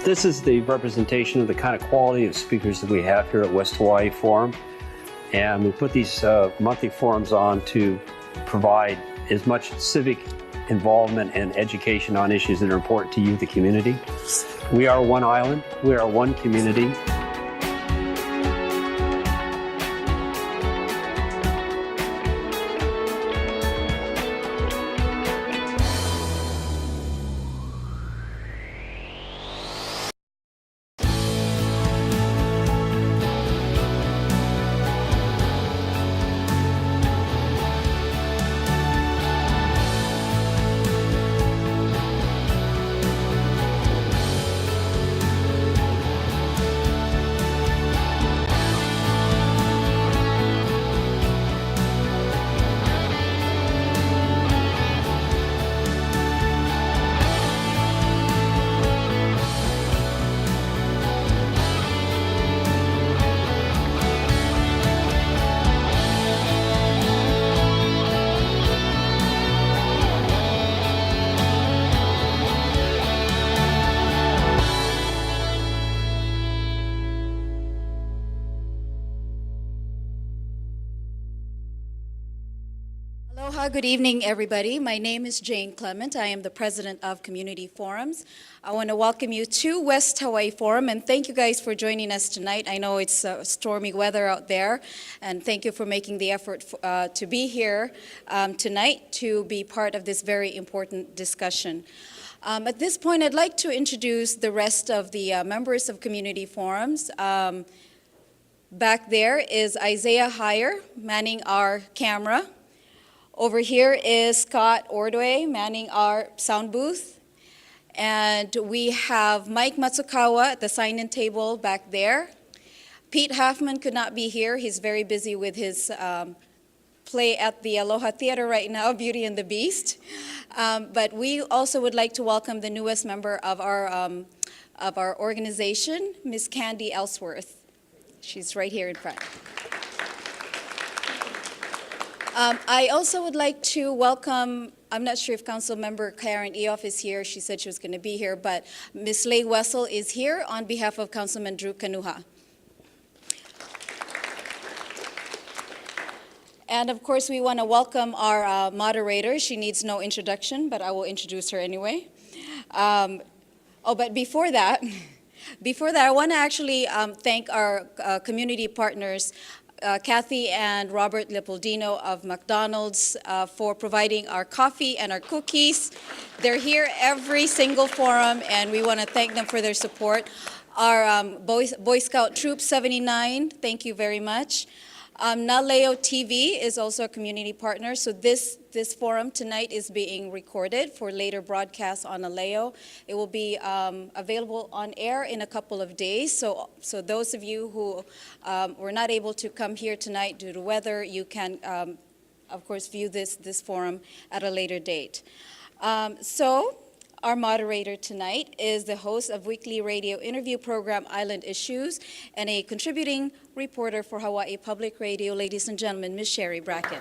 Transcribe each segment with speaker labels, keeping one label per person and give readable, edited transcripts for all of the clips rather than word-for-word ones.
Speaker 1: This is the representation of the kind of quality of speakers that we have here at West Hawaii Forum. And we put these monthly forums on to provide as much civic involvement and education on issues that are important to you, the community. We are one island. We are one community.
Speaker 2: Aloha, good evening, everybody. My name is Jane Clement. I am the president of Community Forums. I want to welcome you to West Hawaii Forum, and thank you guys for joining us tonight. I know it's stormy weather out there, and thank you for making the effort to be here tonight to be part of this very important discussion. At this point, I'd like to introduce the rest of the members of Community Forums. Back there is Isaiah Heyer manning our camera. Over here is Scott Ordway manning our sound booth. And we have Mike Matsukawa at the sign-in table back there. Pete Hoffman could not be here. He's very busy with his play at the Aloha Theater right now, Beauty and the Beast. But we also would like to welcome the newest member of our organization, Ms. Candy Ellsworth. She's right here in front. I also would like to welcome, I'm not sure if Council Member Karen Eoff is here. She said she was going to be here, but Ms. Leigh Wessel is here on behalf of Councilman Drew Kanuha. And of course, we want to welcome our moderator. She needs no introduction, but I will introduce her anyway. But before that, I want to actually thank our community partners, Kathy and Robert Leopoldino of McDonald's for providing our coffee and our cookies. They're here every single forum, and we want to thank them for their support. Our Boy Scout Troop 79, thank you very much. Naleo TV is also a community partner, so this forum tonight is being recorded for later broadcast on Naleo. It will be available on air in a couple of days, so those of you who were not able to come here tonight due to weather, you can, of course, view this forum at a later date. Our moderator tonight is the host of weekly radio interview program Island Issues and a contributing reporter for Hawaii Public Radio. Ladies and gentlemen, Ms. Sherry Bracken.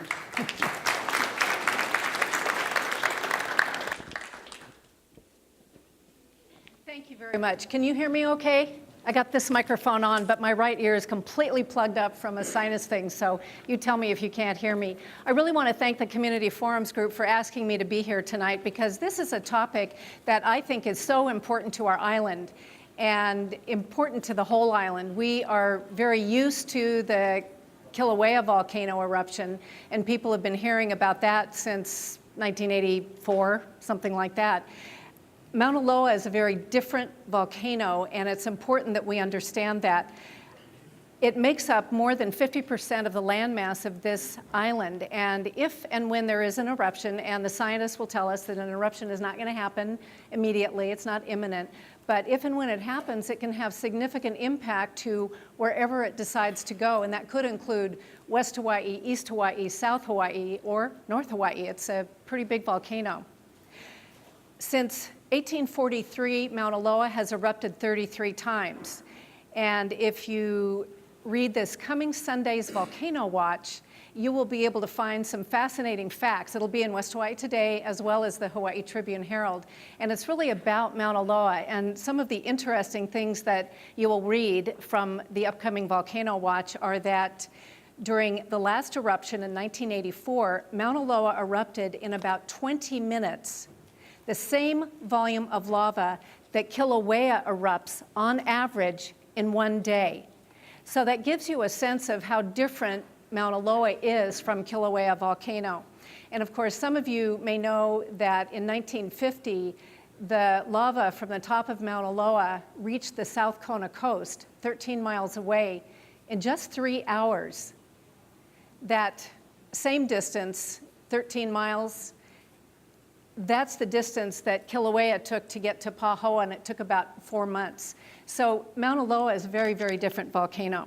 Speaker 3: Thank you very much. Can you hear me okay? I got this microphone on, but my right ear is completely plugged up from a sinus thing, so you tell me if you can't hear me. I really want to thank the Community Forums group for asking me to be here tonight, because this is a topic that I think is so important to our island and important to the whole island. We are very used to the Kilauea volcano eruption, and people have been hearing about that since 1984, something like that. Mauna Loa is a very different volcano, and it's important that we understand that. It makes up more than 50% of the landmass of this island, and if and when there is an eruption, and the scientists will tell us that an eruption is not going to happen immediately, it's not imminent, but if and when it happens, it can have significant impact to wherever it decides to go, and that could include West Hawaii, East Hawaii, South Hawaii, or North Hawaii. It's a pretty big volcano. Since 1843, Mauna Loa has erupted 33 times. And if you read this coming Sunday's Volcano Watch, you will be able to find some fascinating facts. It'll be in West Hawaii Today as well as the Hawaii Tribune Herald. And it's really about Mauna Loa, and some of the interesting things that you will read from the upcoming Volcano Watch are that during the last eruption in 1984, Mauna Loa erupted in about 20 minutes, the same volume of lava that Kilauea erupts on average in one day. So that gives you a sense of how different Mauna Loa is from Kilauea volcano. And of course, some of you may know that in 1950, the lava from the top of Mauna Loa reached the South Kona coast, 13 miles away, in just 3 hours. That same distance, 13 miles, that's the distance that Kilauea took to get to Pahoa, and it took about 4 months. So Mauna Loa is a very, very different volcano.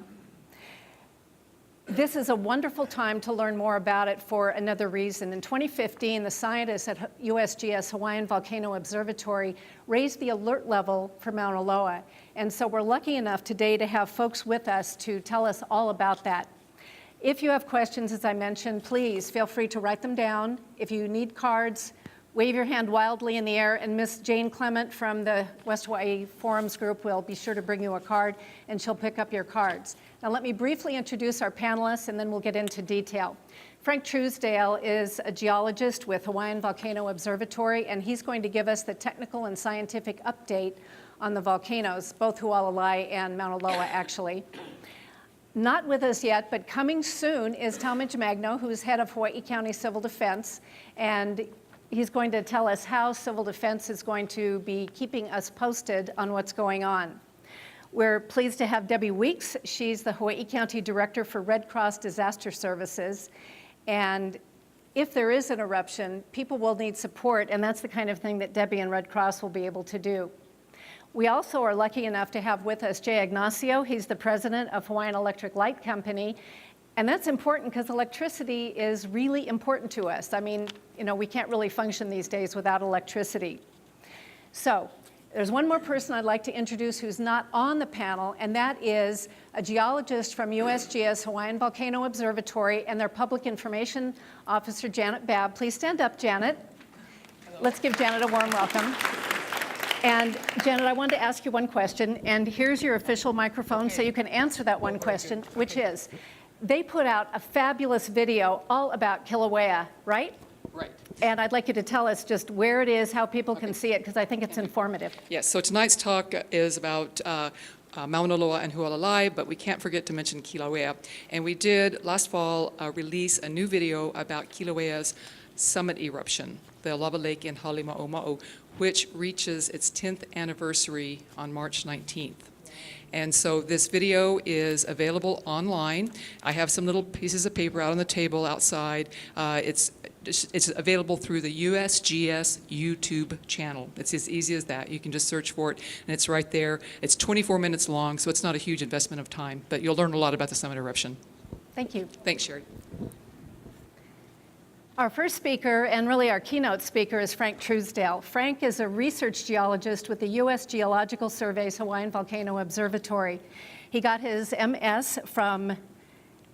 Speaker 3: This is a wonderful time to learn more about it for another reason. In 2015, the scientists at USGS Hawaiian Volcano Observatory raised the alert level for Mauna Loa. And so we're lucky enough today to have folks with us to tell us all about that. If you have questions, as I mentioned, please feel free to write them down. If you need cards, wave your hand wildly in the air, and Miss Jane Clement from the West Hawaii Forums group will be sure to bring you a card, and she'll pick up your cards. Now let me briefly introduce our panelists, and then we'll get into detail. Frank Truesdale is a geologist with Hawaiian Volcano Observatory, and he's going to give us the technical and scientific update on the volcanoes, both Hualalai and Mauna Loa, actually. Not with us yet, but coming soon is Talmadge Magno, who's head of Hawaii County Civil Defense, and he's going to tell us how Civil Defense is going to be keeping us posted on what's going on. We're pleased to have Debbie Weeks. She's the Hawaii County Director for Red Cross Disaster Services. And if there is an eruption, people will need support, and that's the kind of thing that Debbie and Red Cross will be able to do. We also are lucky enough to have with us Jay Ignacio. He's the president of Hawaiian Electric Light Company. And that's important because electricity is really important to us. I mean, we can't really function these days without electricity. So there's one more person I'd like to introduce who's not on the panel, and that is a geologist from USGS Hawaiian Volcano Observatory and their public information officer, Janet Babb. Please stand up, Janet. Hello. Let's give Janet a warm welcome. And Janet, I wanted to ask you one question, and here's your official microphone so you can answer that one question, which is, they put out a fabulous video all about Kilauea, right?
Speaker 4: Right.
Speaker 3: And I'd like you to tell us just where it is, how people can see it, because I think it's informative.
Speaker 4: Yes, so tonight's talk is about Mauna Loa and Hualalai, but we can't forget to mention Kilauea. And we did, last fall, release a new video about Kilauea's summit eruption, the lava lake in Halema'oma'o, which reaches its 10th anniversary on March 19th. And so this video is available online. I have some little pieces of paper out on the table outside. It's available through the USGS YouTube channel. It's as easy as that. You can just search for it, and it's right there. It's 24 minutes long, so it's not a huge investment of time, but you'll learn a lot about the summit eruption.
Speaker 3: Thank you.
Speaker 4: Thanks, Sherry.
Speaker 3: Our first speaker, and really our keynote speaker, is Frank Truesdale. Frank is a research geologist with the U.S. Geological Survey's Hawaiian Volcano Observatory. He got his MS from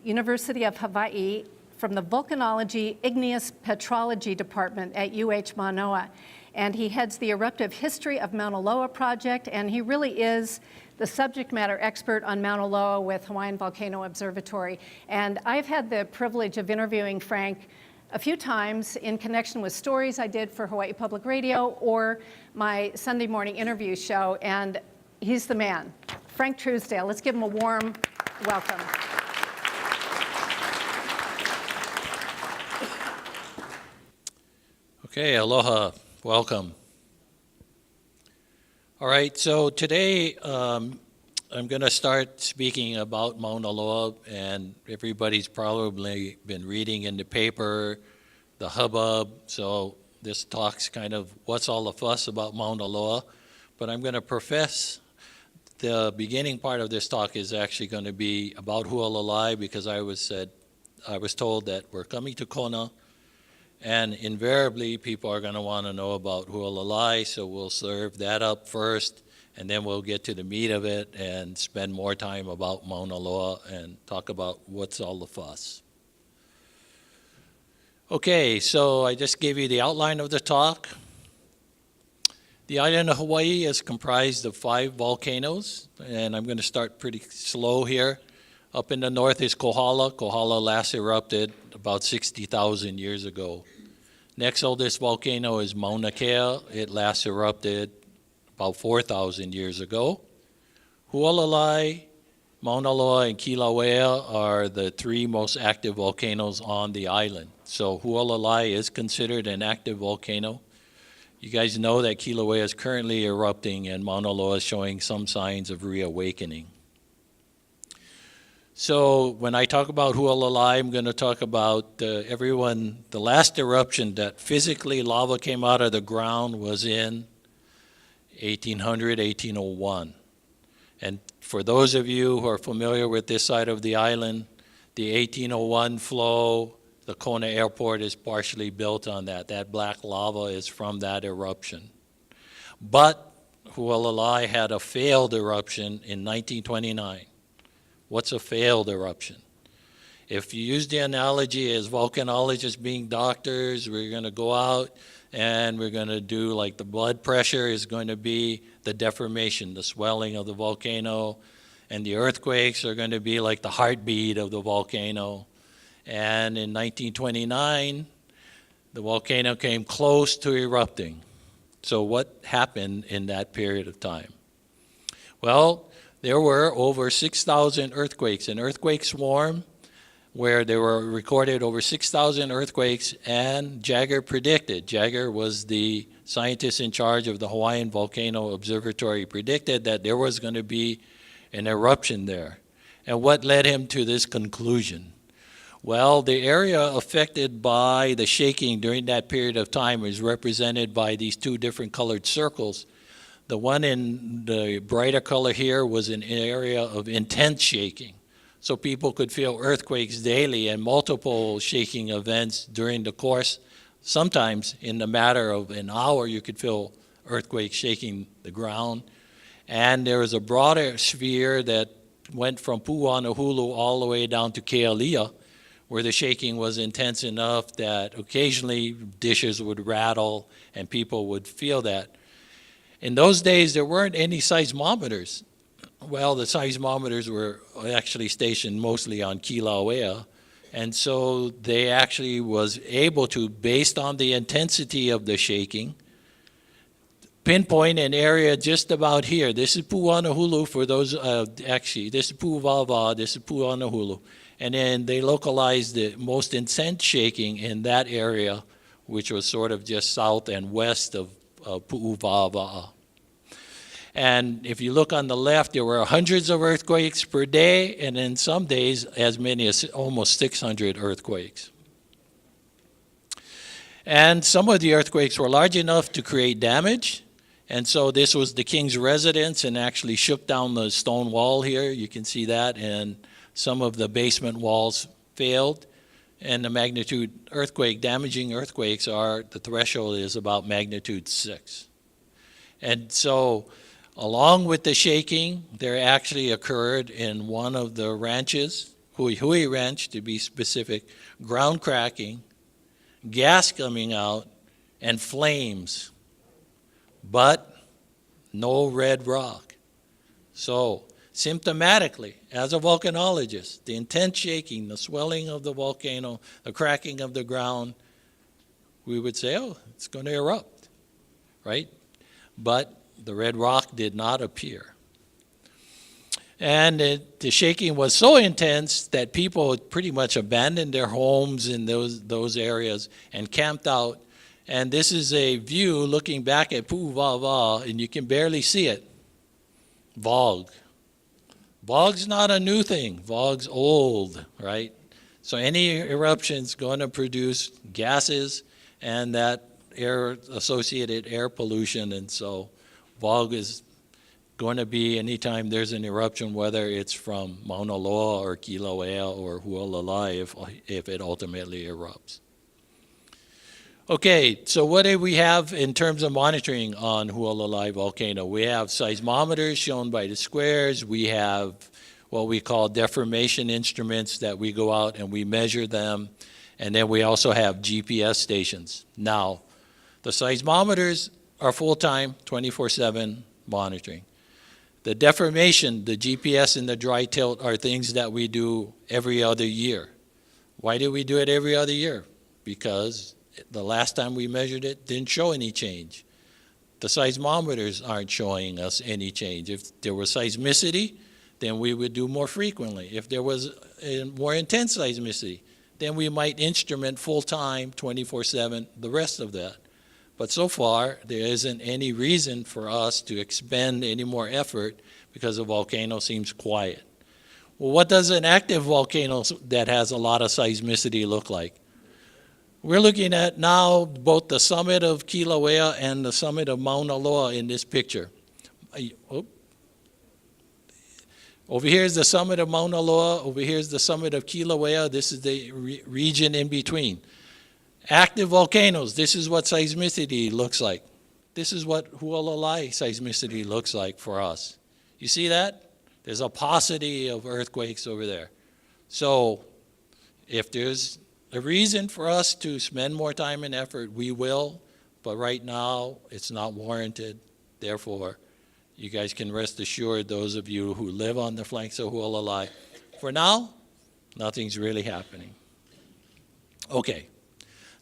Speaker 3: University of Hawaii from the Volcanology Igneous Petrology Department at UH Manoa. And he heads the Eruptive History of Mauna Loa project, and he really is the subject matter expert on Mauna Loa with Hawaiian Volcano Observatory. And I've had the privilege of interviewing Frank a few times in connection with stories I did for Hawaii Public Radio or my Sunday morning interview show, and he's the man. Frank Truesdale, let's give him a warm welcome.
Speaker 5: Okay, aloha, welcome. All right, so today I'm going to start speaking about Mauna Loa, and everybody's probably been reading in the paper, the hubbub, so this talk's kind of what's all the fuss about Mauna Loa, but I'm going to profess the beginning part of this talk is actually going to be about Hualalai, because I was told that we're coming to Kona, and invariably people are going to want to know about Hualalai, so we'll serve that up first, and then we'll get to the meat of it and spend more time about Mauna Loa and talk about what's all the fuss. Okay, so I just gave you the outline of the talk. The island of Hawaii is comprised of 5 volcanoes, and I'm going to start pretty slow here. Up in the north is Kohala. Kohala last erupted about 60,000 years ago. Next oldest volcano is Mauna Kea. It last erupted about 4,000 years ago. Hualalai, Mauna Loa, and Kilauea are the 3 most active volcanoes on the island. So Hualalai is considered an active volcano. You guys know that Kilauea is currently erupting and Mauna Loa is showing some signs of reawakening. So when I talk about Hualalai, I'm going to talk about the last eruption that physically lava came out of the ground was in 1800, 1801. And for those of you who are familiar with this side of the island, the 1801 flow, the Kona Airport is partially built on that. That black lava is from that eruption. But Hualalai had a failed eruption in 1929. What's a failed eruption? If you use the analogy as volcanologists being doctors, we're going to go out and we're going to do like the blood pressure is going to be the deformation, the swelling of the volcano, and the earthquakes are going to be like the heartbeat of the volcano. And in 1929, the volcano came close to erupting. So what happened in that period of time? Well, there were over 6,000 earthquakes, an earthquake swarm where there were recorded over 6,000 earthquakes, and Jagger predicted, Jagger was the scientist in charge of the Hawaiian Volcano Observatory, predicted that there was going to be an eruption there. And what led him to this conclusion? Well, the area affected by the shaking during that period of time is represented by these 2 different colored circles. The one in the brighter color here was an area of intense shaking. So people could feel earthquakes daily and multiple shaking events during the course. Sometimes in the matter of an hour, you could feel earthquakes shaking the ground. And there was a broader sphere that went from Pu'uanahulu all the way down to Kealia, where the shaking was intense enough that occasionally dishes would rattle and people would feel that. In those days, there weren't any seismometers. Well, the seismometers were actually stationed mostly on Kilauea, and so they actually was able to, based on the intensity of the shaking, pinpoint an area just about here. This is Pu'uanahulu for those, this is Pu'uvava, this is Pu'uanahulu. And then they localized the most intense shaking in that area, which was sort of just south and west of Pu'uvava. And if you look on the left, there were hundreds of earthquakes per day, and in some days, as many as almost 600 earthquakes. And some of the earthquakes were large enough to create damage, and so this was the king's residence and actually shook down the stone wall here. You can see that, and some of the basement walls failed. And the magnitude damaging earthquakes the threshold is about magnitude 6. And so along with the shaking, there actually occurred in one of the ranches, Hui Hui Ranch to be specific, ground cracking, gas coming out, and flames, but no red rock. So symptomatically, as a volcanologist, the intense shaking, the swelling of the volcano, the cracking of the ground, we would say, oh, it's going to erupt, right? But the red rock did not appear. And the shaking was so intense that people pretty much abandoned their homes in those areas and camped out. And this is a view looking back at Pu'uvava, and you can barely see it. Vog. Vog's not a new thing. Vog's old, right? So any eruption's going to produce gases and that associated air pollution, and so Vog is going to be anytime there's an eruption, whether it's from Mauna Loa or Kilauea or Hualalai, if it ultimately erupts. Okay, so what do we have in terms of monitoring on Hualalai volcano? We have seismometers shown by the squares. We have what we call deformation instruments that we go out and we measure them. And then we also have GPS stations. Now, the seismometers are full-time, 24/7 monitoring. The deformation, the GPS and the dry tilt are things that we do every other year. Why do we do it every other year? Because the last time we measured it didn't show any change. The seismometers aren't showing us any change. If there was seismicity, then we would do more frequently. If there was a more intense seismicity, then we might instrument full-time, 24/7, the rest of that. But so far, there isn't any reason for us to expend any more effort because the volcano seems quiet. Well, what does an active volcano that has a lot of seismicity look like? We're looking at now both the summit of Kilauea and the summit of Mauna Loa in this picture. Over here is the summit of Mauna Loa. Over here is the summit of Kilauea. This is the region in between. Active volcanoes, this is what seismicity looks like. This is what Hualalai seismicity looks like for us. You see that? There's a paucity of earthquakes over there. So if there's a reason for us to spend more time and effort, we will, but right now it's not warranted. Therefore, you guys can rest assured, those of you who live on the flanks of Hualalai, for now, nothing's really happening. Okay,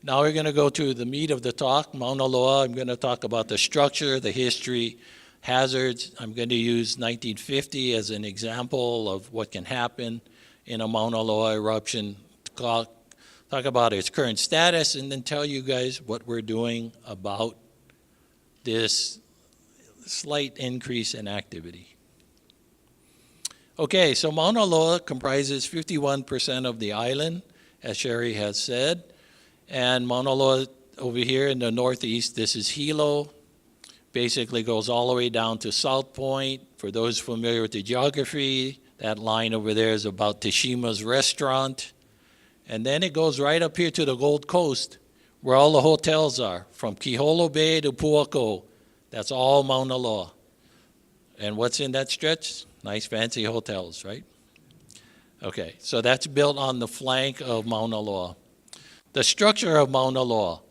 Speaker 5: now we're going to go to the meat of the talk, Mauna Loa. I'm going to talk about the structure, the history, hazards. I'm going to use 1950 as an example of what can happen in a Mauna Loa eruption, talk about its current status, and then tell you guys what we're doing about this slight increase in activity. Okay, so Mauna Loa comprises 51% of the island, as Sherry has said. And Mauna Loa over here in the northeast, this is Hilo. Basically goes all the way down to South Point. For those familiar with the geography, that line over there is about Tashima's restaurant. And then it goes right up here to the Gold Coast, where all the hotels are, from Kiholo Bay to Puako. That's all Mauna Loa. And what's in that stretch? Nice fancy hotels, right? Okay, so that's built on the flank of Mauna Loa. The structure of Mauna Loa.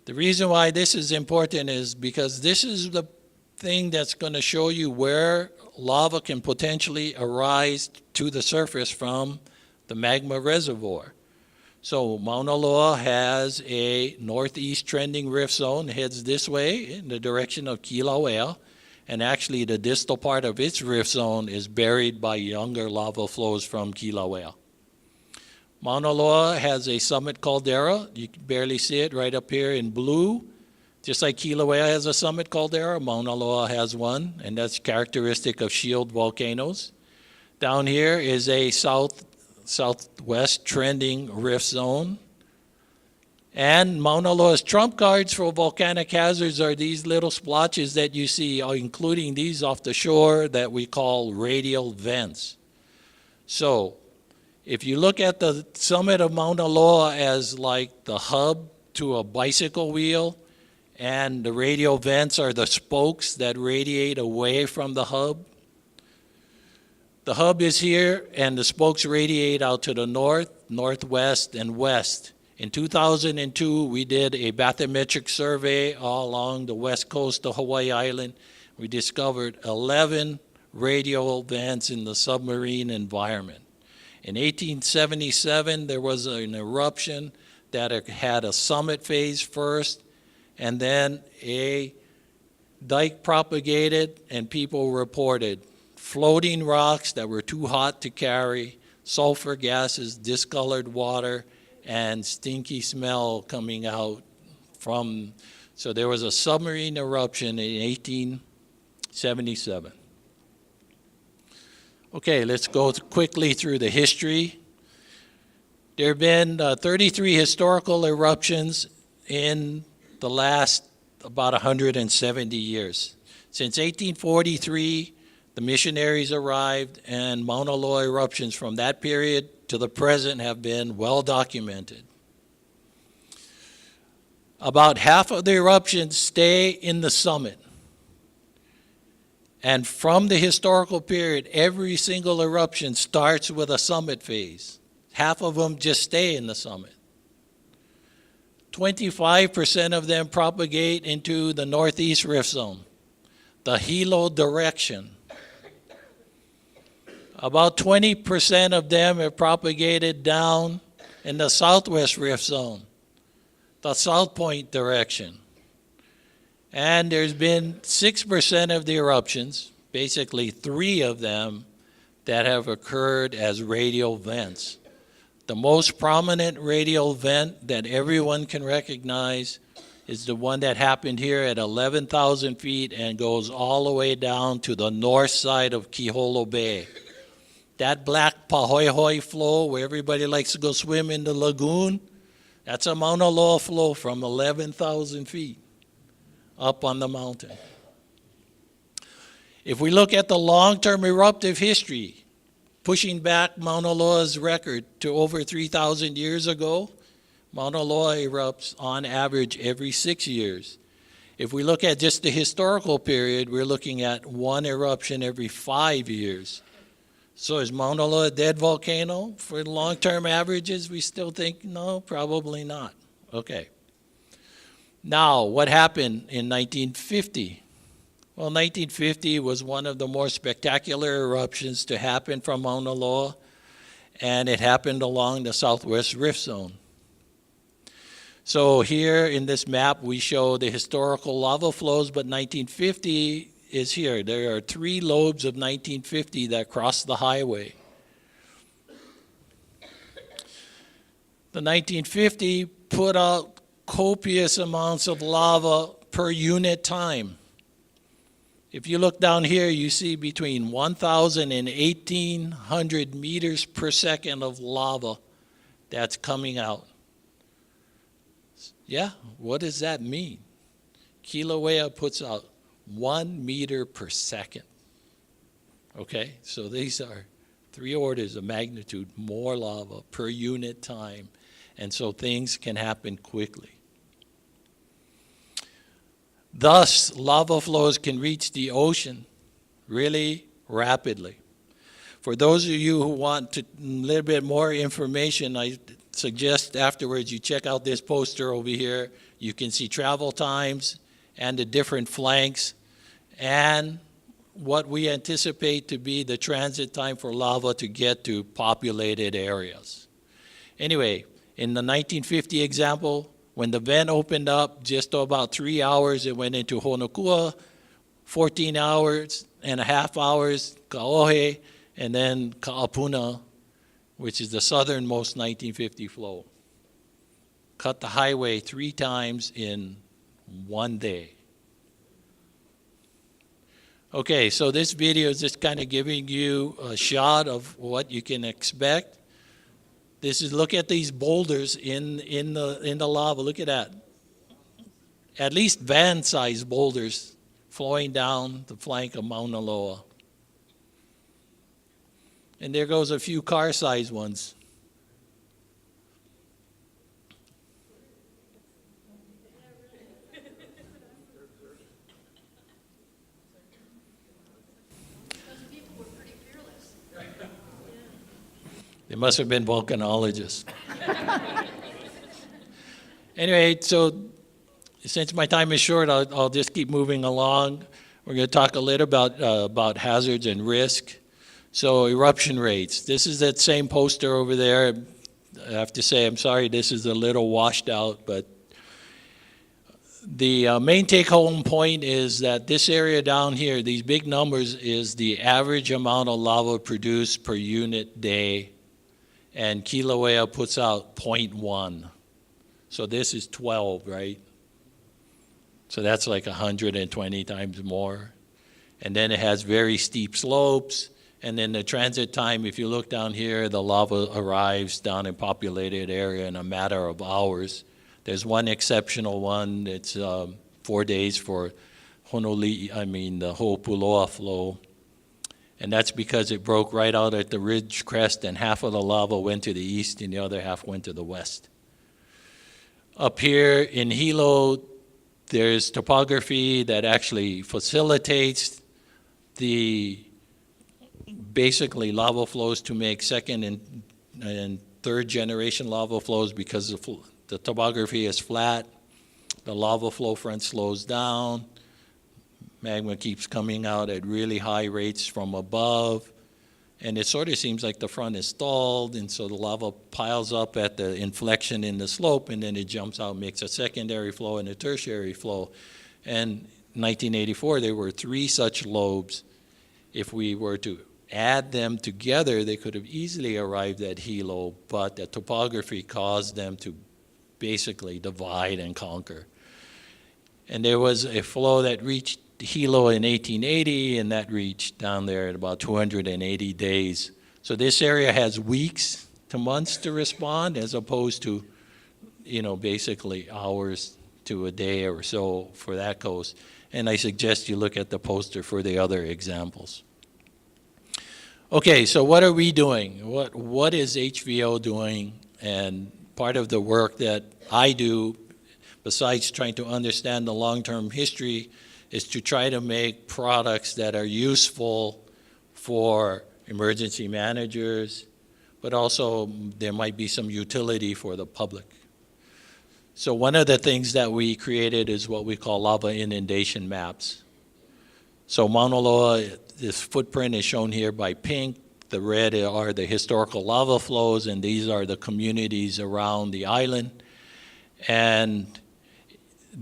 Speaker 5: The reason why this is important is because this is the thing that's going to show you where lava can potentially arise to the surface from the magma reservoir. So Mauna Loa has a northeast trending rift zone, heads this way in the direction of Kilauea, and actually the distal part of its rift zone is buried by younger lava flows from Kilauea. Mauna Loa has a summit caldera. You can barely see it right up here in blue. Just like Kilauea has a summit caldera, Mauna Loa has one, and that's characteristic of shield volcanoes. Down here is a southwest trending rift zone. And Mauna Loa's trump cards for volcanic hazards are these little splotches that you see, including these off the shore that we call radial vents. So if you look at the summit of Mauna Loa as like the hub to a bicycle wheel, and the radial vents are the spokes that radiate away from the hub. The hub is here, and the spokes radiate out to the north, northwest, and west. In 2002, we did a bathymetric survey all along the west coast of Hawaii Island. We discovered 11 radial vents in the submarine environment. In 1877, there was an eruption that had a summit phase first, and then a dike propagated, and people reported floating rocks that were too hot to carry, sulfur gases, discolored water, and stinky smell coming out from. So there was a submarine eruption in 1877. Okay, let's go quickly through the history. There have been 33 historical eruptions in the last about 170 years. Since 1843, the missionaries arrived, and Mauna Loa eruptions from that period to the present have been well documented. About half of the eruptions stay in the summit. And from the historical period, every single eruption starts with a summit phase. Half of them just stay in the summit. 25% of them propagate into the northeast rift zone, the Hilo direction. About 20% of them have propagated down in the southwest rift zone, the South Point direction. And there's been 6% of the eruptions, basically 3 of them, that have occurred as radial vents. The most prominent radial vent that everyone can recognize is the one that happened here at 11,000 feet and goes all the way down to the north side of Kiholo Bay. That black pahoehoe flow where everybody likes to go swim in the lagoon, that's a Mauna Loa flow from 11,000 feet up on the mountain. If we look at the long-term eruptive history, pushing back Mauna Loa's record to over 3,000 years ago, Mauna Loa erupts on average every 6 years. If we look at just the historical period, we're looking at 1 eruption every 5 years. So is Mauna Loa a dead volcano? For long-term averages, we still think, no, probably not. Okay. Now, what happened in 1950? Well, 1950 was one of the more spectacular eruptions to happen from Mauna Loa, and it happened along the southwest rift zone. So here in this map, we show the historical lava flows, but 1950 is here. There are 3 lobes of 1950 that cross the highway. The 1950 put out copious amounts of lava per unit time. If you look down here, you see between 1,000 and 1,800 meters per second of lava that's coming out. Yeah, what does that mean? Kilauea puts out 1 meter per second. Okay, so these are 3 orders of magnitude more lava per unit time, and so things can happen quickly. Thus, lava flows can reach the ocean really rapidly. For those of you who want a little bit more information, I suggest afterwards you check out this poster over here. You can see travel times and the different flanks and what we anticipate to be the transit time for lava to get to populated areas. Anyway, in the 1950 example, when the vent opened up, just about 3 hours, it went into Honokua, 14 hours and a half hours, Kaohe, and then Kaapuna, which is the southernmost 1950 flow. Cut the highway 3 times in 1 day. Okay, so this video is just kind of giving you a shot of what you can expect. This is, look at these boulders in the lava. Look at that. At least van-sized boulders flowing down the flank of Mauna Loa. And there goes a few car-sized ones. They must have been volcanologists. Anyway, so since my time is short, I'll just keep moving along. We're going to talk a little about hazards and risk. So eruption rates. This is that same poster over there. I have to say, I'm sorry, this is a little washed out, but the main take-home point is that this area down here, these big numbers, is the average amount of lava produced per unit day, and Kilauea puts out 0.1. So this is 12, right? So that's like 120 times more. And then it has very steep slopes. And then the transit time, if you look down here, the lava arrives down in populated area in a matter of hours. There's one exceptional one. It's 4 days for the Ho'opuloa flow. And that's because it broke right out at the ridge crest, and half of the lava went to the east and the other half went to the west. Up here in Hilo, there's topography that actually facilitates the basically lava flows to make second and third generation lava flows because the topography is flat. The lava flow front slows down. Magma keeps coming out at really high rates from above. And it sort of seems like the front is stalled, and so the lava piles up at the inflection in the slope, and then it jumps out, makes a secondary flow and a tertiary flow. And in 1984, there were 3 such lobes. If we were to add them together, they could have easily arrived at Hilo, but the topography caused them to basically divide and conquer. And there was a flow that reached Hilo in 1880, and that reached down there in about 280 days. So this area has weeks to months to respond, as opposed to, basically hours to a day or so for that coast. And I suggest you look at the poster for the other examples. Okay, so what are we doing? What is HVO doing? And part of the work that I do, besides trying to understand the long-term history, is to try to make products that are useful for emergency managers, but also there might be some utility for the public. So one of the things that we created is what we call lava inundation maps. So Mauna Loa, this footprint is shown here by pink. The red are the historical lava flows, and these are the communities around the island. And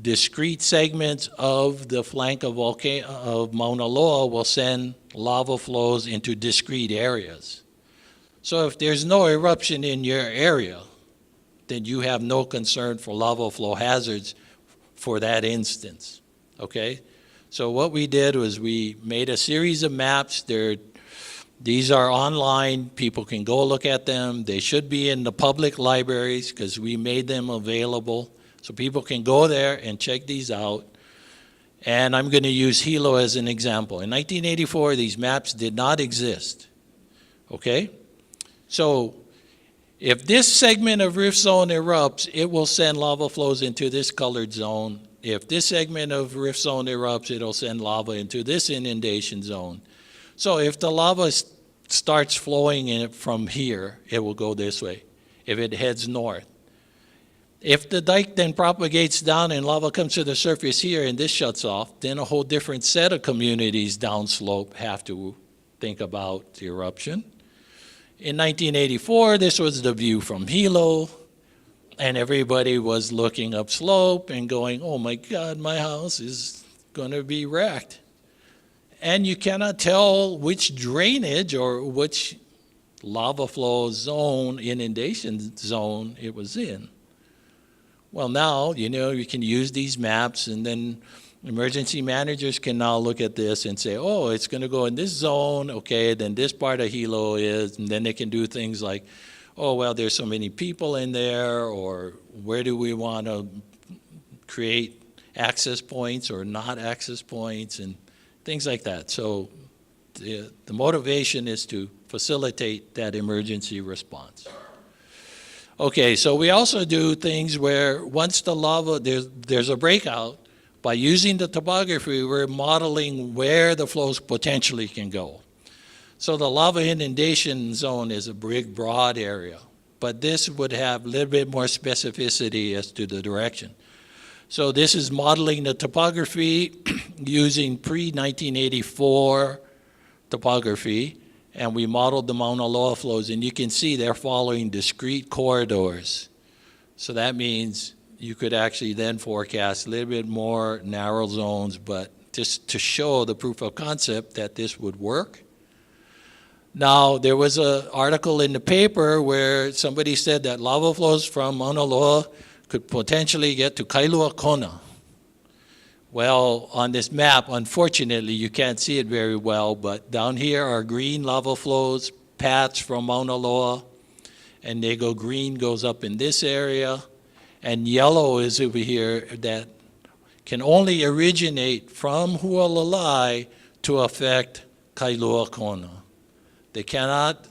Speaker 5: discrete segments of the flank of Mauna Loa will send lava flows into discrete areas. So if there's no eruption in your area, then you have no concern for lava flow hazards for that instance, okay? So what we did was we made a series of maps. These are online. People can go look at them. They should be in the public libraries because we made them available. So people can go there and check these out. And I'm going to use Hilo as an example. In 1984, these maps did not exist, okay? So if this segment of rift zone erupts, it will send lava flows into this colored zone. If this segment of rift zone erupts, it'll send lava into this inundation zone. So if the lava starts flowing in from here, it will go this way. If it heads north. If the dike then propagates down and lava comes to the surface here and this shuts off, then a whole different set of communities downslope have to think about the eruption. In 1984, this was the view from Hilo, and everybody was looking upslope and going, oh my God, my house is going to be wrecked. And you cannot tell which drainage or which lava flow zone, inundation zone it was in. Well, now, you can use these maps, and then emergency managers can now look at this and say, oh, it's going to go in this zone, okay, then this part of Hilo is, and then they can do things like, oh, well, there's so many people in there, or where do we want to create access points or not access points, and things like that. So the motivation is to facilitate that emergency response. Okay, so we also do things where once the lava, there's a breakout, by using the topography, we're modeling where the flows potentially can go. So the lava inundation zone is a big, broad area, but this would have a little bit more specificity as to the direction. So this is modeling the topography using pre-1984 topography, and we modeled the Mauna Loa flows, and you can see they're following discrete corridors. So that means you could actually then forecast a little bit more narrow zones, but just to show the proof of concept that this would work. Now, there was an article in the paper where somebody said that lava flows from Mauna Loa could potentially get to Kailua Kona. Well, on this map, unfortunately, you can't see it very well, but down here are green lava flows, paths from Mauna Loa, and they go green goes up in this area, and yellow is over here that can only originate from Hualalai to affect Kailua Kona. They cannot,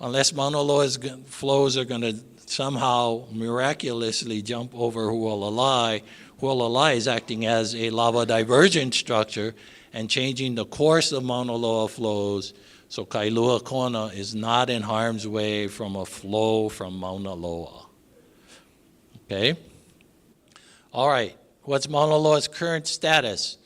Speaker 5: unless Mauna Loa's flows are going to somehow miraculously jump over Hualalai. Hualalai is acting as a lava divergent structure and changing the course of Mauna Loa flows, so Kailua Kona is not in harm's way from a flow from Mauna Loa. Okay? All right, what's Mauna Loa's current status?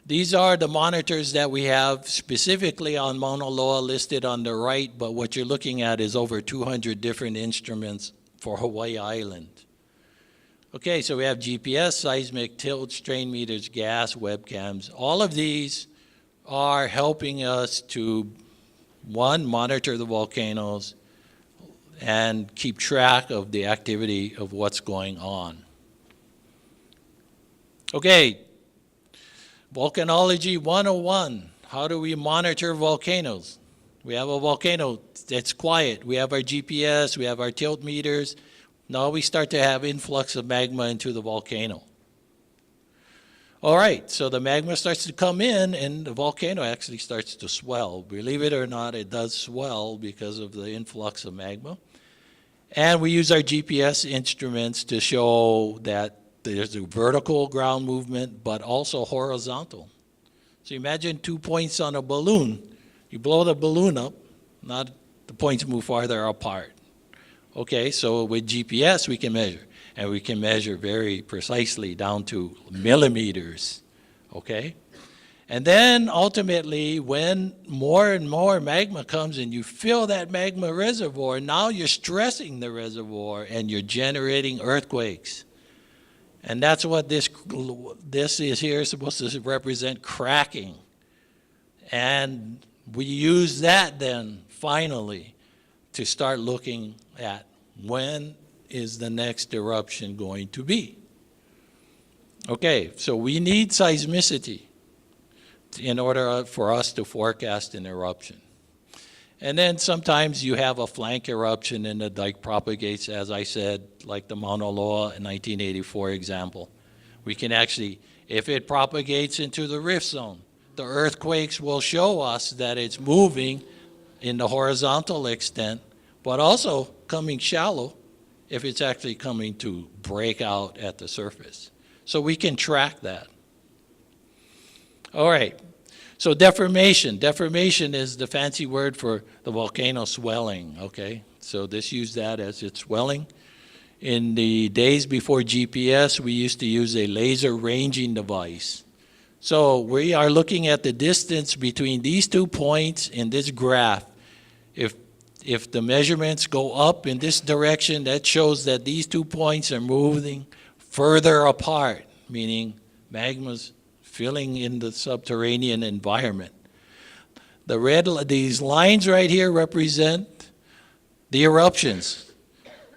Speaker 5: These are the monitors that we have specifically on Mauna Loa listed on the right, but what you're looking at is over 200 different instruments for Hawaii Island. Okay, so we have GPS, seismic, tilt, strain meters, gas, webcams. All of these are helping us to, one, monitor the volcanoes and keep track of the activity of what's going on. Okay, Volcanology 101. How do we monitor volcanoes? We have a volcano that's quiet. We have our GPS, we have our tilt meters. Now we start to have influx of magma into the volcano. All right, so the magma starts to come in and the volcano actually starts to swell. Believe it or not, it does swell because of the influx of magma. And we use our GPS instruments to show that there's a vertical ground movement, but also horizontal. So imagine 2 points on a balloon. You blow the balloon up, not the points move farther apart. Okay, so with GPS we can measure, and we can measure very precisely down to millimeters, okay? And then ultimately when more and more magma comes and you fill that magma reservoir, now you're stressing the reservoir and you're generating earthquakes. And that's what this is here supposed to represent, cracking. And we use that then finally to start looking at when is the next eruption going to be. Okay, so we need seismicity in order for us to forecast an eruption. And then sometimes you have a flank eruption and the dike propagates, as I said, like the Mauna Loa in 1984 example. We can actually, if it propagates into the rift zone, the earthquakes will show us that it's moving in the horizontal extent, but also coming shallow if it's actually coming to break out at the surface. So we can track that. All right, so deformation. Deformation is the fancy word for the volcano swelling, okay? So this use that as it's swelling. In the days before GPS, we used to use a laser ranging device. So we are looking at the distance between these 2 points in this graph. If the measurements go up in this direction, that shows that these 2 points are moving further apart, meaning magma's filling in the subterranean environment. These lines right here represent the eruptions.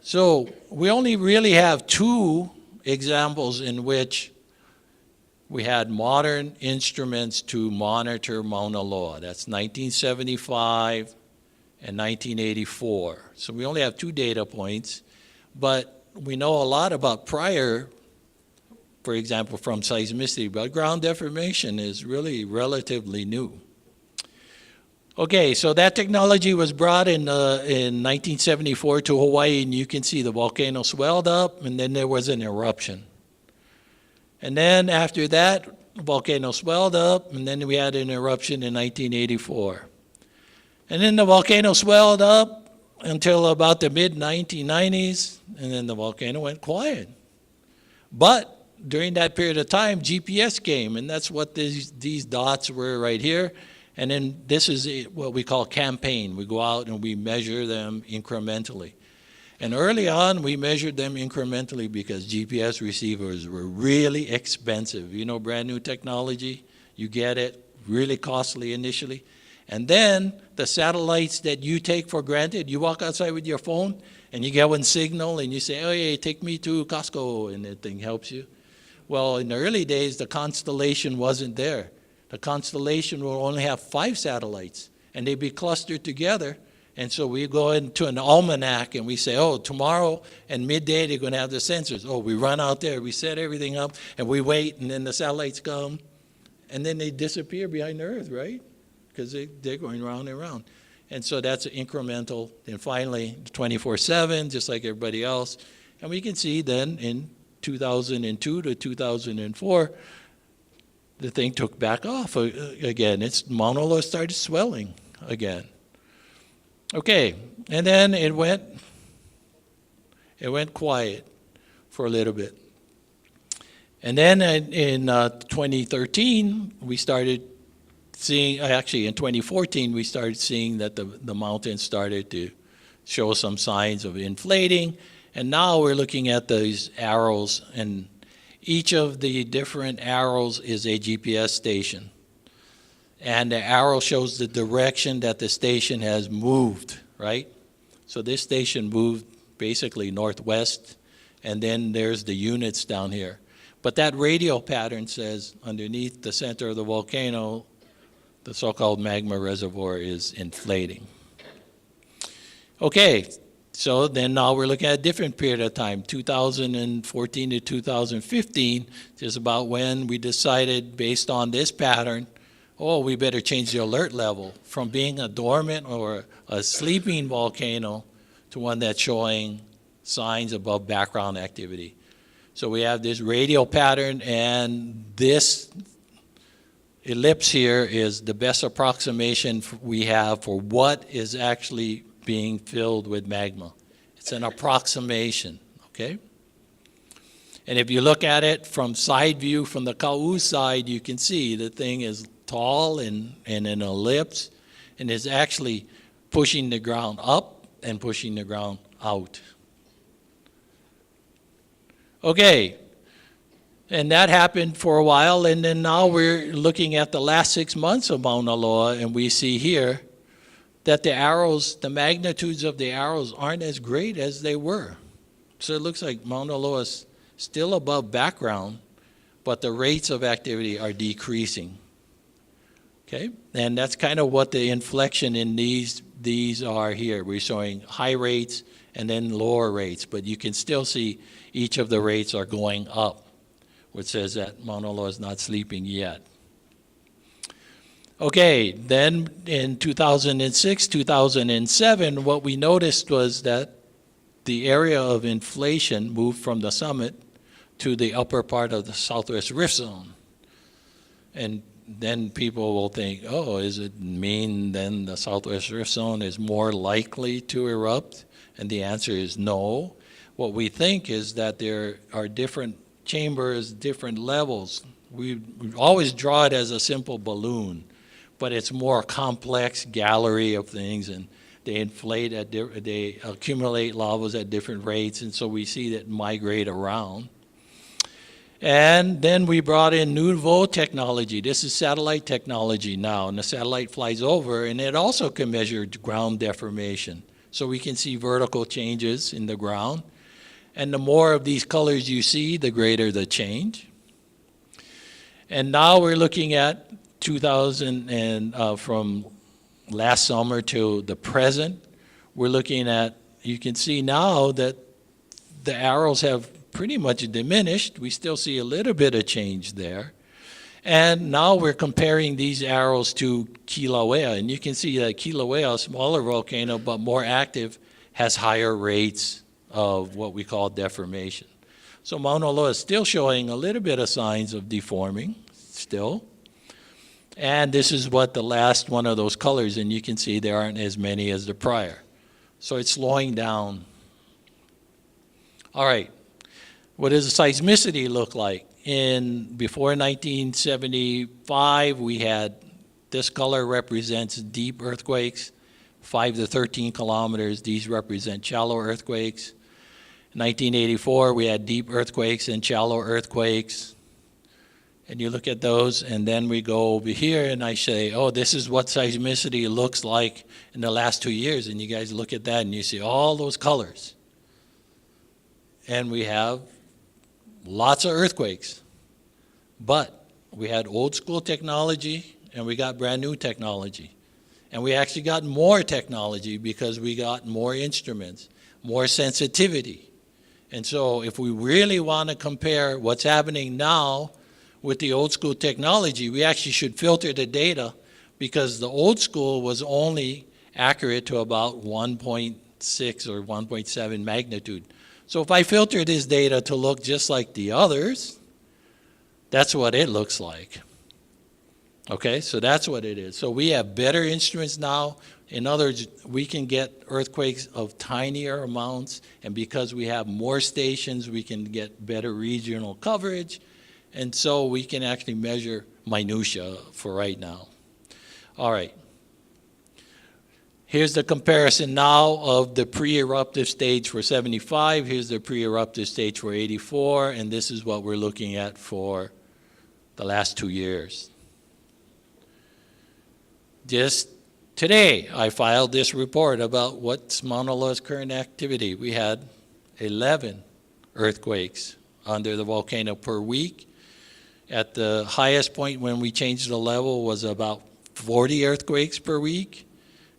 Speaker 5: So we only really have 2 examples in which we had modern instruments to monitor Mauna Loa. That's 1975 and 1984. So we only have 2 data points, but we know a lot about prior, for example, from seismicity, but ground deformation is really relatively new. Okay, so that technology was brought in 1974 to Hawaii, and you can see the volcano swelled up, and then there was an eruption. And then after that, the volcano swelled up, and then we had an eruption in 1984. And then the volcano swelled up until about the mid-1990s, and then the volcano went quiet. But during that period of time, GPS came, and that's what these dots were right here. And then this is what we call campaign. We go out and we measure them incrementally. And early on, we measured them incrementally because GPS receivers were really expensive. You know, brand new technology, you get it, really costly initially. And then the satellites that you take for granted, you walk outside with your phone and you get one signal and you say, oh yeah, take me to Costco, and that thing helps you. Well, in the early days, the constellation wasn't there. The constellation will only have 5 satellites and they'd be clustered together. And so we go into an almanac and we say, oh, tomorrow and midday they're going to have the sensors. Oh, we run out there, we set everything up, and we wait, and then the satellites come, and then they disappear behind the Earth, right? Because they're going round and round. And so that's incremental. And finally, 24/7, just like everybody else. And we can see then in 2002 to 2004, the thing took back off again. Mauna Loa started swelling again. Okay, and then it went quiet for a little bit. And then in 2013, we started seeing, actually in 2014, we started seeing that the mountain started to show some signs of inflating. And now we're looking at these arrows, and each of the different arrows is a GPS station. And the arrow shows the direction that the station has moved, right? So this station moved basically northwest, and then there's the units down here. But that radial pattern says underneath the center of the volcano, the so-called magma reservoir is inflating. Okay, so then now we're looking at a different period of time, 2014 to 2015, is about when we decided based on this pattern, oh, we better change the alert level from being a dormant or a sleeping volcano to one that's showing signs above background activity. So we have this radial pattern, and this ellipse here is the best approximation we have for what is actually being filled with magma. It's an approximation, okay? And if you look at it from side view, from the Ka'u side, you can see the thing is tall and an ellipse, and is actually pushing the ground up and pushing the ground out. Okay, and that happened for a while, and then now we're looking at the last 6 months of Mauna Loa, and we see here that the arrows, the magnitudes of the arrows aren't as great as they were. So it looks like Mauna Loa is still above background, but the rates of activity are decreasing. Okay, and that's kind of what the inflection in these are here. We're showing high rates and then lower rates, but you can still see each of the rates are going up, which says that Mauna Loa is not sleeping yet. Okay, then in 2006, 2007, what we noticed was that the area of inflation moved from the summit to the upper part of the Southwest Rift Zone. And then people will think, oh, does it mean then the Southwest Rift Zone is more likely to erupt? And the answer is no. What we think is that there are different chambers, different levels. We always draw it as a simple balloon, but it's more complex gallery of things, and they inflate they accumulate lavas at different rates, and so we see that migrate around. And then we brought in nouveau technology. This is satellite technology now, and the satellite flies over, and it also can measure ground deformation. So we can see vertical changes in the ground. And the more of these colors you see, the greater the change. And now we're looking at 2000 and from last summer to the present. We're looking at, you can see now that the arrows have pretty much diminished. We still see a little bit of change there. And now we're comparing these arrows to Kilauea, and you can see that Kilauea, a smaller volcano but more active, has higher rates of what we call deformation. So Mauna Loa is still showing a little bit of signs of deforming, still. And this is what the last one of those colors, and you can see there aren't as many as the prior. So it's slowing down. All right, what does the seismicity look like? Before 1975, we had, this color represents deep earthquakes, 5 to 13 kilometers. These represent shallow earthquakes. In 1984, we had deep earthquakes and shallow earthquakes. And you look at those, and then we go over here, and I say, oh, this is what seismicity looks like in the last 2 years. And you guys look at that, and you see all those colors. And we have lots of earthquakes. But we had old school technology, and we got brand new technology. And we actually got more technology because we got more instruments, more sensitivity. And so if we really want to compare what's happening now with the old school technology, we actually should filter the data, because the old school was only accurate to about 1.6 or 1.7 magnitude. So if I filter this data to look just like the others, that's what it looks like. Okay, so that's what it is. So we have better instruments now. In other words, we can get earthquakes of tinier amounts, and because we have more stations, we can get better regional coverage, and so we can actually measure minutia for right now. All right. Here's the comparison now of the pre-eruptive stage for 75. Here's the pre-eruptive stage for 84, and this is what we're looking at for the last 2 years. Just today, I filed this report about what's Mauna Loa's current activity. We had 11 earthquakes under the volcano per week. At the highest point when we changed the level was about 40 earthquakes per week.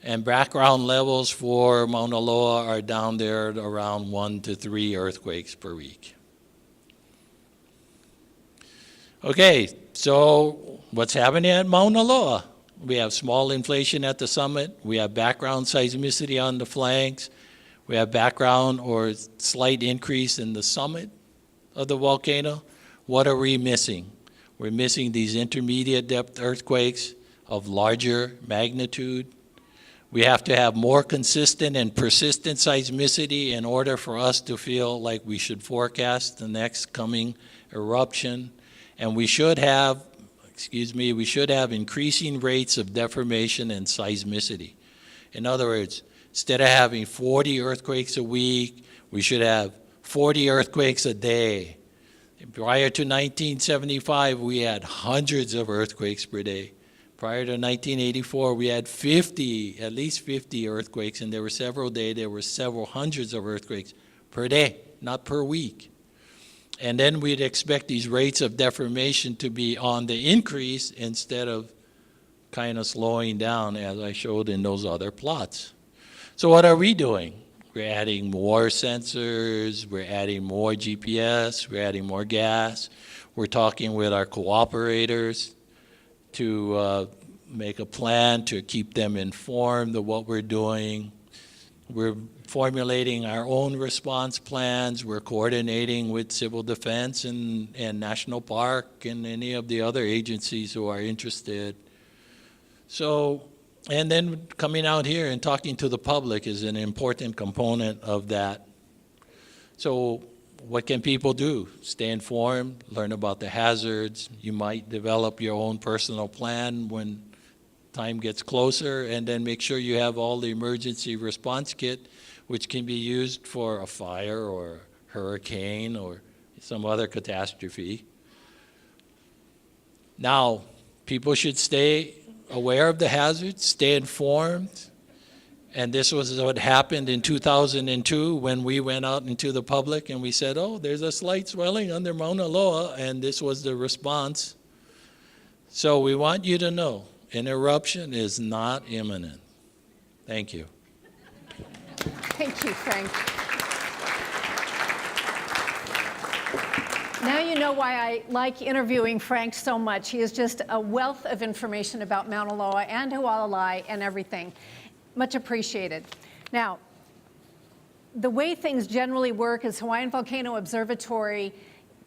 Speaker 5: And background levels for Mauna Loa are down there at around 1 to 3 earthquakes per week. Okay, so what's happening at Mauna Loa? We have small inflation at the summit. We have background seismicity on the flanks. We have background or slight increase in the summit of the volcano. What are we missing? We're missing these intermediate depth earthquakes of larger magnitude. We have to have more consistent and persistent seismicity in order for us to feel like we should forecast the next coming eruption. And we should have, we should have increasing rates of deformation and seismicity. In other words, instead of having 40 earthquakes a week, we should have 40 earthquakes a day. Prior to 1975, we had hundreds of earthquakes per day. Prior to 1984, we had at least 50 earthquakes, and there were several days, there were several hundreds of earthquakes per day, not per week. And then we'd expect these rates of deformation to be on the increase instead of kind of slowing down, as I showed in those other plots. So what are we doing? We're adding more sensors, we're adding more GPS, we're adding more gas. We're talking with our cooperators to make a plan to keep them informed of what we're doing. We're formulating our own response plans. We're coordinating with Civil Defense and National Park and any of the other agencies who are interested. So, and then coming out here and talking to the public is an important component of that. So what can people do? Stay informed, learn about the hazards. You might develop your own personal plan when time gets closer, and then make sure you have all the emergency response kit, which can be used for a fire or hurricane or some other catastrophe. Now, people should stay aware of the hazards, stay informed. And this was what happened in 2002 when we went out into the public and we said, oh, there's a slight swelling under Mauna Loa, and this was the response. So we want you to know, an eruption is not imminent. Thank you.
Speaker 3: Thank you, Frank. Now you know why I like interviewing Frank so much. He is just a wealth of information about Mauna Loa and Hualalai and everything. Much appreciated. Now, the way things generally work is Hawaiian Volcano Observatory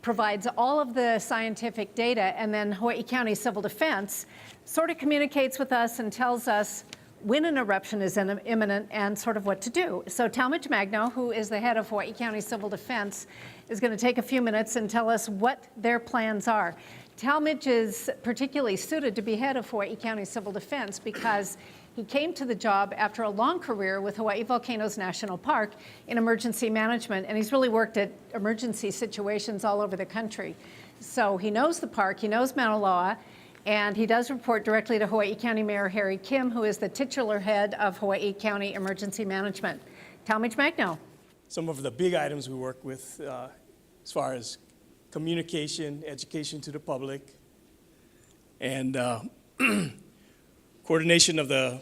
Speaker 3: provides all of the scientific data, and then Hawaii County Civil Defense sort of communicates with us and tells us when an eruption is imminent and sort of what to do. So Talmadge Magno, who is the head of Hawaii County Civil Defense, is going to take a few minutes and tell us what their plans are. Talmadge is particularly suited to be head of Hawaii County Civil Defense because he came to the job after a long career with Hawaii Volcanoes National Park in emergency management, and he's really worked at emergency situations all over the country. So he knows the park, he knows Mauna Loa, and he does report directly to Hawaii County Mayor Harry Kim, who is the titular head of Hawaii County Emergency Management. Talmadge Magno.
Speaker 6: Some of the big items we work with as far as communication, education to the public, and coordination of the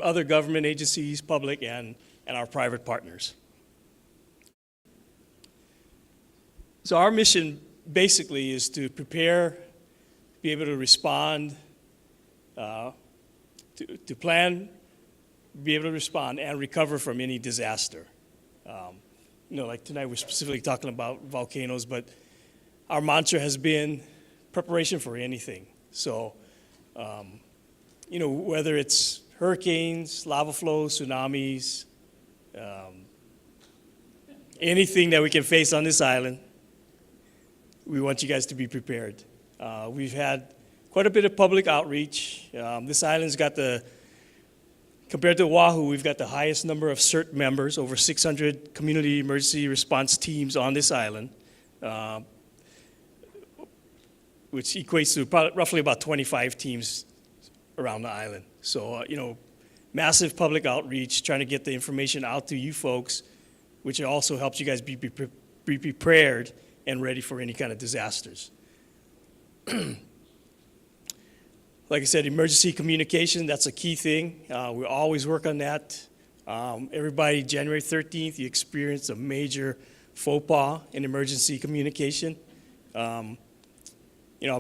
Speaker 6: other government agencies, public, and our private partners. So our mission basically is to prepare, be able to respond, to plan be able to respond and recover from any disaster. Like tonight we're specifically talking about volcanoes, but our mantra has been preparation for anything. So, whether it's hurricanes, lava flows, tsunamis, anything that we can face on this island, we want you guys to be prepared. We've had quite a bit of public outreach. This island's got compared to Oahu, we've got the highest number of CERT members, over 600 community emergency response teams on this island, which equates to roughly about 25 teams around the island. So, massive public outreach, trying to get the information out to you folks, which also helps you guys be prepared and ready for any kind of disasters. Like I said, emergency communication, that's a key thing. We always work on that. Everybody, January 13th, you experienced a major faux pas in emergency communication. I'll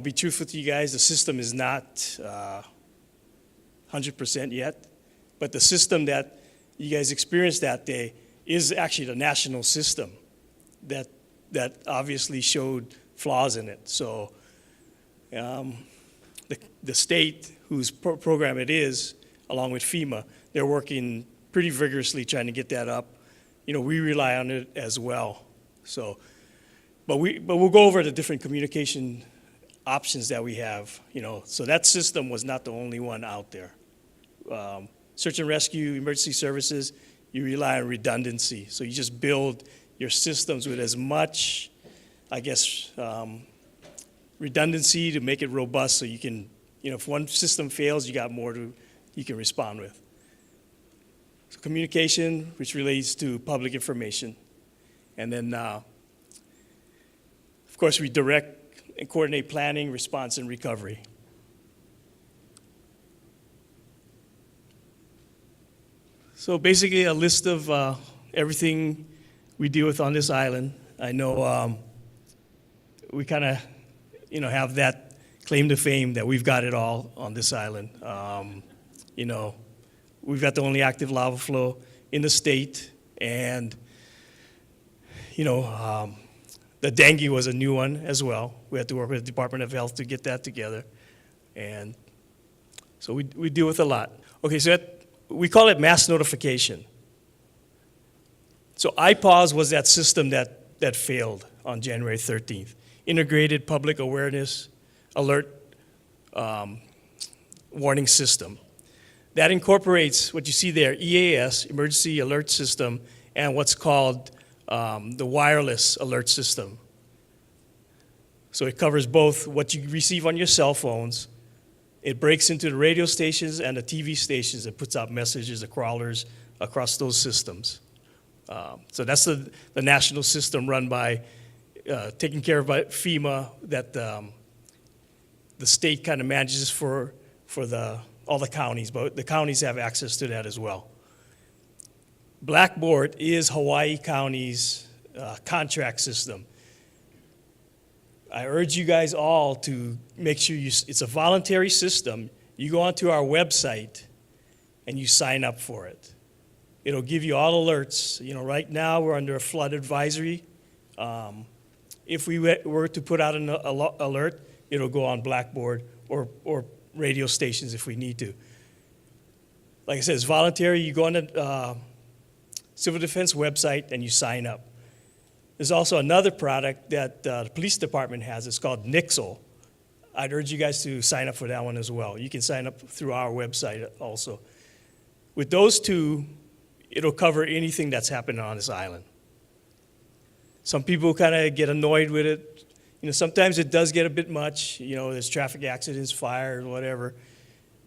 Speaker 6: be truthful with you guys, the system is not 100% yet, but the system that you guys experienced that day is actually the national system that obviously showed flaws in it. So the state whose program it is, along with FEMA, they're working pretty vigorously trying to get that up. We rely on it as well. So, but we'll go over the different communication options that we have. So that system was not the only one out there. Search and rescue, emergency services, you rely on redundancy. So you just build your systems with as much, redundancy to make it robust so you can, if one system fails, you got more you can respond with. So communication, which relates to public information. And then, of course, we direct and coordinate planning, response, and recovery. So basically a list of everything we deal with on this island. I know we kind of, have that claim to fame that we've got it all on this island. We've got the only active lava flow in the state, and, the dengue was a new one as well. We had to work with the Department of Health to get that together. And so we deal with a lot. Okay, so we call it mass notification. So IPAWS was that system that failed on January 13th. Integrated Public Awareness Alert Warning System. That incorporates what you see there, EAS, Emergency Alert System, and what's called the wireless alert system. So it covers both what you receive on your cell phones. It breaks into the radio stations and the TV stations. It puts out messages, the crawlers across those systems. So that's the national system run by, taken care of by FEMA, that the state kind of manages for all the counties, but the counties have access to that as well. Blackboard is Hawaii County's contract system. I urge you guys all to make sure it's a voluntary system. You go onto our website and you sign up for it. It'll give you all alerts. Right now we're under a flood advisory. If we were to put out an alert, it'll go on Blackboard or radio stations if we need to. Like I said, it's voluntary. You go on the Civil Defense website and you sign up. There's also another product that the police department has. It's called Nixle. I'd urge you guys to sign up for that one as well. You can sign up through our website also. With those two, it'll cover anything that's happened on this island. Some people kind of get annoyed with it. Sometimes it does get a bit much. There's traffic accidents, fire, whatever.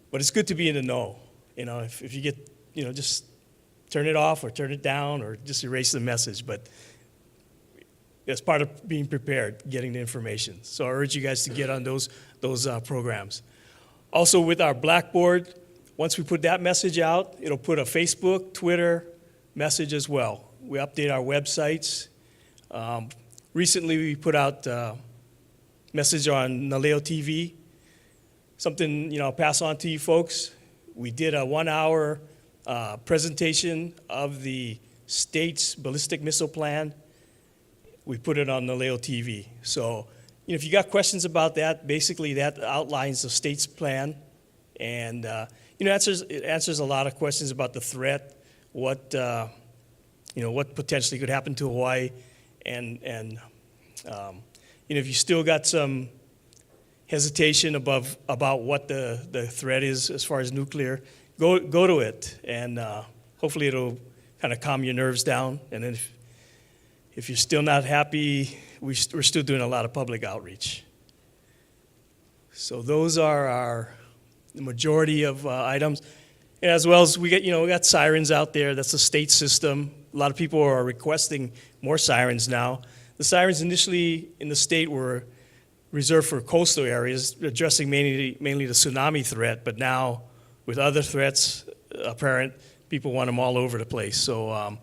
Speaker 6: But it's good to be in the know. If you get, just turn it off or turn it down or just erase the message. But that's part of being prepared, getting the information. So I urge you guys to get on those programs. Also with our Blackboard, once we put that message out, it'll put a Facebook, Twitter message as well. We update our websites. Recently we put out a message on Naleo TV. Something, I'll pass on to you folks. We did a 1-hour presentation of the state's ballistic missile plan. We put it on Naleo TV. So, if you got questions about that, basically that outlines the state's plan, and it answers a lot of questions about the threat, what potentially could happen to Hawaii, and if you still got some hesitation about what the threat is as far as nuclear, go to it, and hopefully it'll kind of calm your nerves down. And then if you're still not happy, we're still doing a lot of public outreach. So those are the majority of items, and as well as we got sirens out there. That's a state system. A lot of people are requesting more sirens now. The sirens initially in the state were reserved for coastal areas, addressing mainly the tsunami threat, but now with other threats apparent, people want them all over the place. So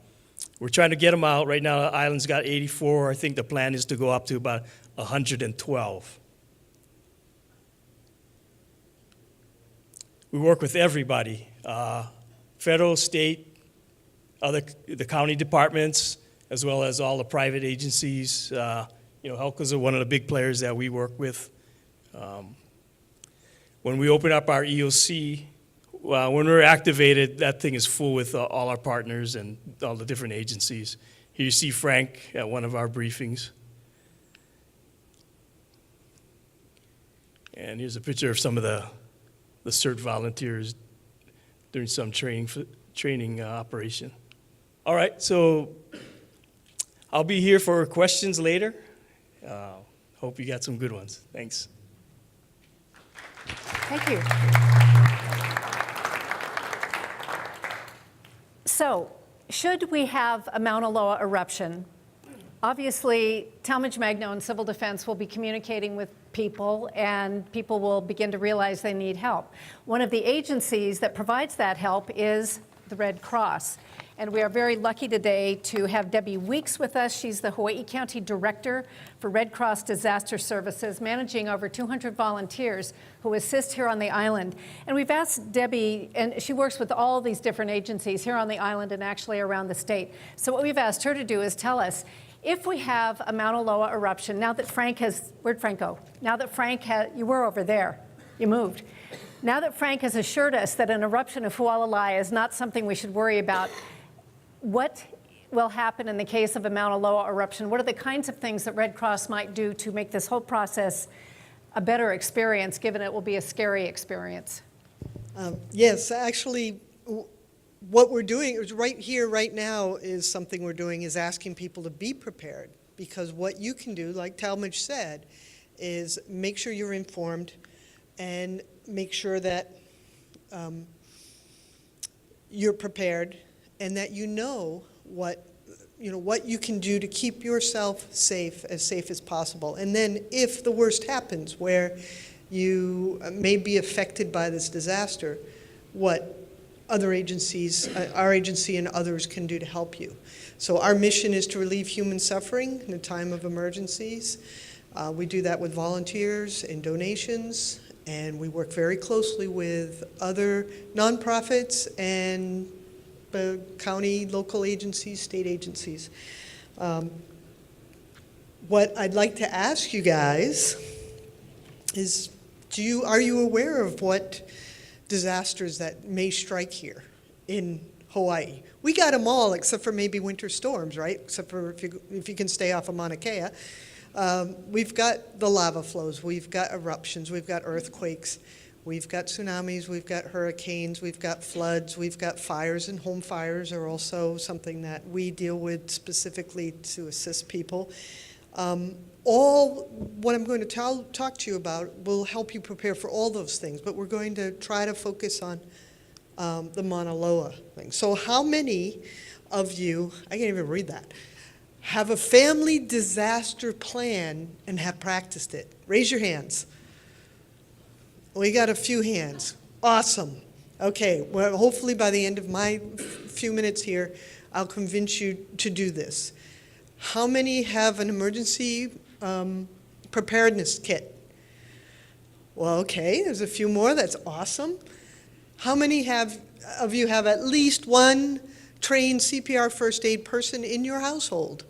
Speaker 6: we're trying to get them out. Right now, the island's got 84. I think the plan is to go up to about 112. We work with everybody, federal, state, the county departments, as well as all the private agencies. HELCOs are one of the big players that we work with. When we open up our EOC, when we're activated, that thing is full with all our partners and all the different agencies. Here you see Frank at one of our briefings. And here's a picture of some of the CERT volunteers doing some training operation. All right, so I'll be here for questions later. Hope you got some good ones. Thanks.
Speaker 3: Thank you. So, should we have a Mauna Loa eruption? Obviously, Talmadge Magno and Civil Defense will be communicating with people, and people will begin to realize they need help. One of the agencies that provides that help is the Red Cross. And we are very lucky today to have Debbie Weeks with us. She's the Hawaii County Director for Red Cross Disaster Services, managing over 200 volunteers who assist here on the island. And we've asked Debbie, and she works with all these different agencies here on the island and actually around the state. So what we've asked her to do is tell us, if we have a Mauna Loa eruption, now that Frank has, where'd Frank go? Now that Frank has, you were over there, you moved. Now that Frank has assured us that an eruption of Hualalai is not something we should worry about, what will happen in the case of a Mauna Loa eruption? What are the kinds of things that Red Cross might do to make this whole process a better experience, given it will be a scary experience?
Speaker 7: Yes, actually, what we're doing is right here, right now, is something we're doing is asking people to be prepared. Because what you can do, like Talmadge said, is make sure you're informed and make sure that you're prepared and that you know what you can do to keep yourself safe as possible. And then if the worst happens, where you may be affected by this disaster, what other agencies, our agency and others can do to help you. So our mission is to relieve human suffering in a time of emergencies. We do that with volunteers and donations, and we work very closely with other nonprofits and county, local agencies, state agencies. What I'd like to ask you guys is, are you aware of what disasters that may strike here in Hawaii? We got them all except for maybe winter storms, right? Except for if you can stay off of Mauna Kea. We've got the lava flows, we've got eruptions, we've got earthquakes, we've got tsunamis, we've got hurricanes, we've got floods, we've got fires, and home fires are also something that we deal with specifically to assist people. All what I'm going to talk to you about will help you prepare for all those things, but we're going to try to focus on the Mauna Loa thing. So how many of you, I can't even read that, have a family disaster plan and have practiced it? Raise your hands. We got a few hands. Awesome. Okay, well, hopefully by the end of my few minutes here, I'll convince you to do this. How many have an emergency preparedness kit? Well, okay, there's a few more. That's awesome. How many have of you have at least one trained CPR first aid person in your household?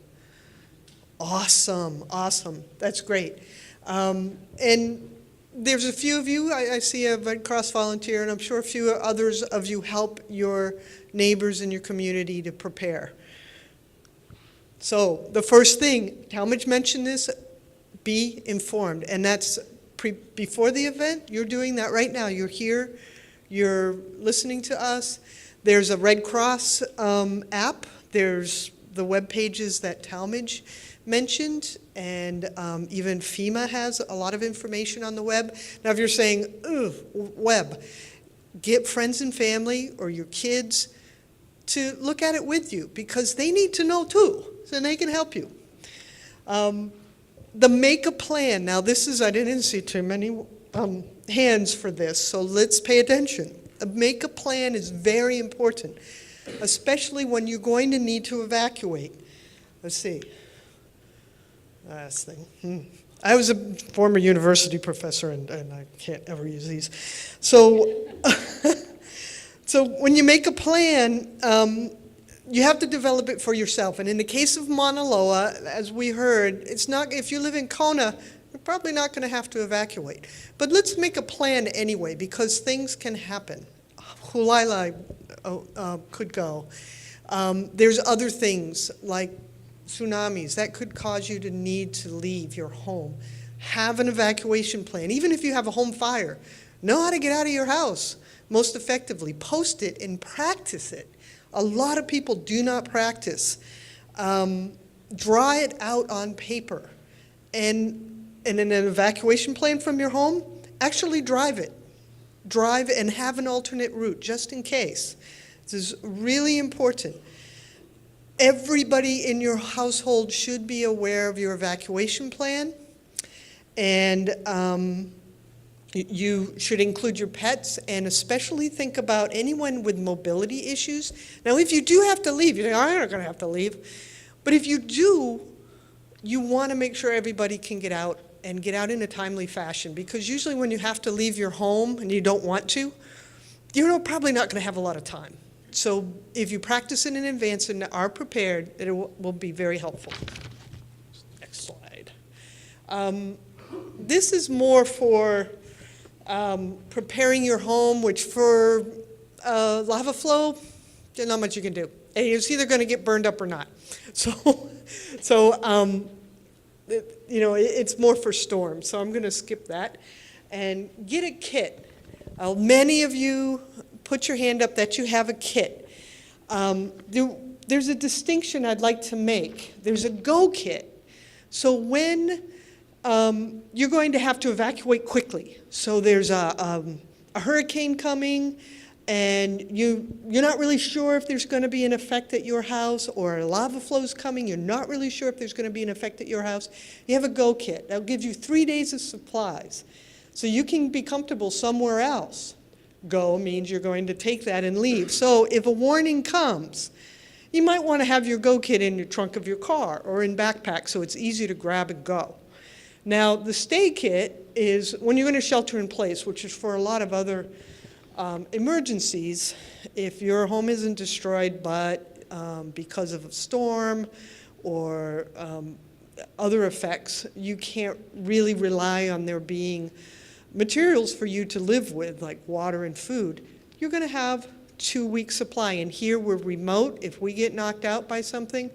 Speaker 7: Awesome, awesome. That's great. And there's a few of you, I see a Red Cross volunteer, and I'm sure a few others of you help your neighbors in your community to prepare. So the first thing, Talmadge mentioned this, be informed. And that's before the event, you're doing that right now. You're here, you're listening to us. There's a Red Cross app. There's the web pages that Talmadge mentioned, and even FEMA has a lot of information on the web. Now, if you're saying, "Ugh, web," get friends and family or your kids to look at it with you, because they need to know too, so they can help you. The make a plan. Now, this is, I didn't see too many hands for this, so let's pay attention. A make a plan is very important, especially when you're going to need to evacuate. Let's see. Last thing. I was a former university professor, and I can't ever use these. So, so when you make a plan, you have to develop it for yourself. And in the case of Mauna Loa, as we heard, it's not, if you live in Kona, you're probably not going to have to evacuate. But let's make a plan anyway, because things can happen. Hualaila could go. There's other things like tsunamis that could cause you to need to leave your home. Have an evacuation plan. Even if you have a home fire, know how to get out of your house most effectively. Post it and practice it. A lot of people do not practice. Draw it out on paper. And in an evacuation plan from your home, actually drive it. Drive and have an alternate route just in case. This is really important. Everybody in your household should be aware of your evacuation plan, and you should include your pets, and especially think about anyone with mobility issues. Now, if you do have to leave, you think, I'm not going to have to leave. But if you do, you want to make sure everybody can get out and get out in a timely fashion, because usually when you have to leave your home and you don't want to, you're probably not going to have a lot of time. So if you practice it in advance and are prepared, it will be very helpful. Next slide. This is more for preparing your home, which for lava flow, there's not much you can do. And it's either going to get burned up or not. So it's more for storms. So I'm going to skip that. And get a kit. Many of you put your hand up that you have a kit. There's a distinction I'd like to make. There's a go kit. So when you're going to have to evacuate quickly. So there's a hurricane coming, and you're not really sure if there's going to be an effect at your house, or lava flow's coming, you're not really sure if there's going to be an effect at your house. You have a go kit. That'll give you 3 days of supplies. So you can be comfortable somewhere else. Go means you're going to take that and leave. So if a warning comes, you might want to have your go kit in your trunk of your car or in backpack, so it's easy to grab and go. Now, the stay kit is when you're going to shelter in place, which is for a lot of other emergencies. If your home isn't destroyed, but because of a storm or other effects, you can't really rely on there being materials for you to live with, like water and food. You're going to have 2 weeks supply. And here we're remote. If we get knocked out by something,